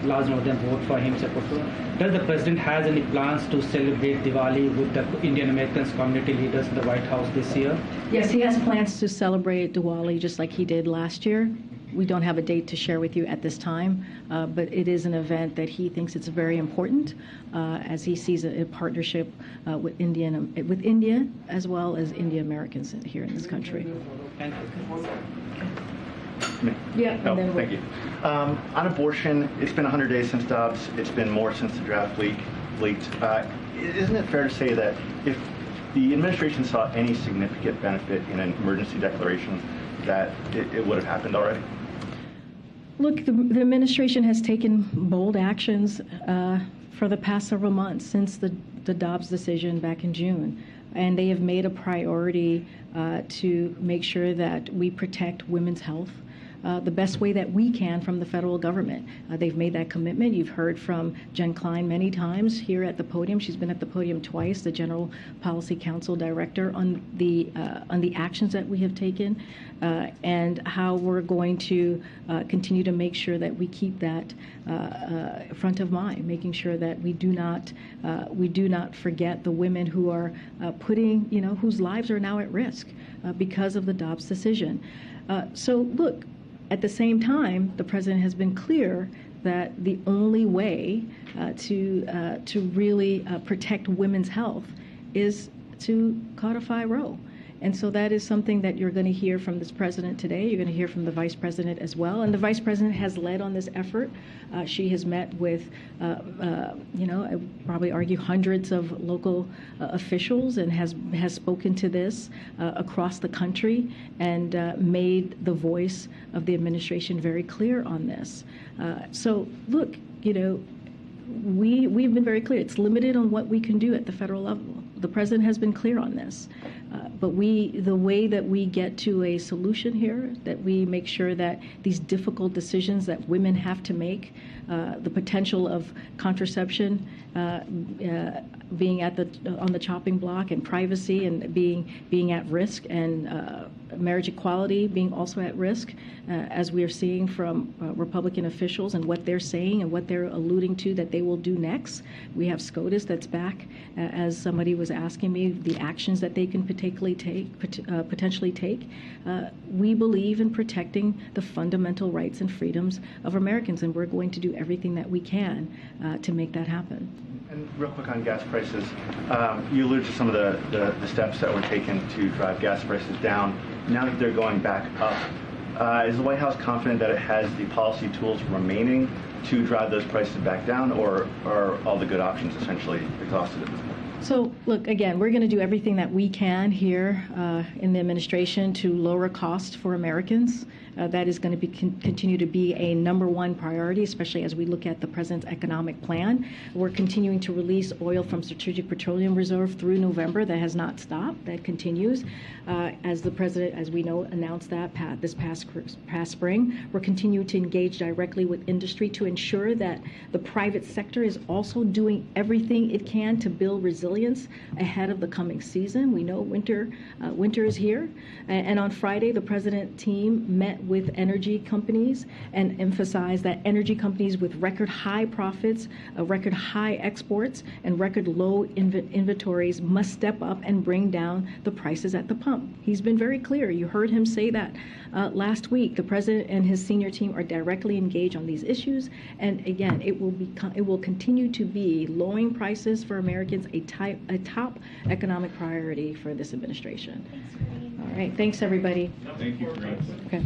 Speaker 20: Large number of them vote for him, support for him. Does the president has any plans to celebrate Diwali with the Indian Americans community leaders in the White House this year?
Speaker 2: Yes, he has plans to celebrate Diwali just like he did last year. We don't have a date to share with you at this time, but it is an event that he thinks it's very important, as he sees a partnership with India as well as Indian Americans here in this country.
Speaker 20: Thank you.
Speaker 2: Yeah.
Speaker 21: Oh, thank you. On abortion, it's been 100 days since Dobbs. It's been more since the draft leaked. Isn't it fair to say that if the administration saw any significant benefit in an emergency declaration, that it would have happened already?
Speaker 2: Look, the administration has taken bold actions for the past several months since the Dobbs decision back in June. And they have made a priority to make sure that we protect women's health, the best way that we can from the federal government. They've made that commitment. You've heard from Jen Klein many times here at the podium. She's been at the podium twice, the General Policy Council Director, on the actions that we have taken and how we're going to continue to make sure that we keep that front of mind, making sure that we do not forget the women who are whose lives are now at risk because of the Dobbs decision. So look, at the same time, the president has been clear that the only way to really protect women's health is to codify Roe. And so that is something that you're going to hear from this president today. You're going to hear from the vice president as well. And the vice president has led on this effort. She has met with, I probably argue hundreds of local officials and has spoken to this across the country and made the voice of the administration very clear on this. So look, we've been very clear. It's limited on what we can do at the federal level. The president has been clear on this. But the way that we get to a solution here, that we make sure that these difficult decisions that women have to make, the potential of contraception being on the chopping block, and privacy and being at risk, and marriage equality being also at risk, as we are seeing from Republican officials and what they're saying and what they're alluding to that they will do next. We have SCOTUS that's back, as somebody was asking me, the actions that they can potentially take. We believe in protecting the fundamental rights and freedoms of Americans, and we're going to do everything that we can to make that happen.
Speaker 21: And real quick on gas prices, you alluded to some of the steps that were taken to drive gas prices down. Now that they're going back up, is the White House confident that it has the policy tools remaining to drive those prices back down, or are all the good options essentially exhausted at this point?
Speaker 2: So, look, again, we're going to do everything that we can here in the administration to lower costs for Americans. That is going to continue to be a #1 priority, especially as we look at the president's economic plan. We're continuing to release oil from Strategic Petroleum Reserve through November. That has not stopped. That continues. As the president, as we know, announced that this past spring. We're continuing to engage directly with industry to ensure that the private sector is also doing everything it can to build resilience ahead of the coming season. We know winter is here. And on Friday, the president team met with energy companies and emphasized that energy companies with record high profits, record high exports, and record low inventories must step up and bring down the prices at the pump. He's been very clear. You heard him say that last week. The president and his senior team are directly engaged on these issues. And again, it will continue to be lowering prices for Americans a top economic priority for this administration. All right. Thanks, everybody.
Speaker 10: Thank you, Karine.
Speaker 2: Okay.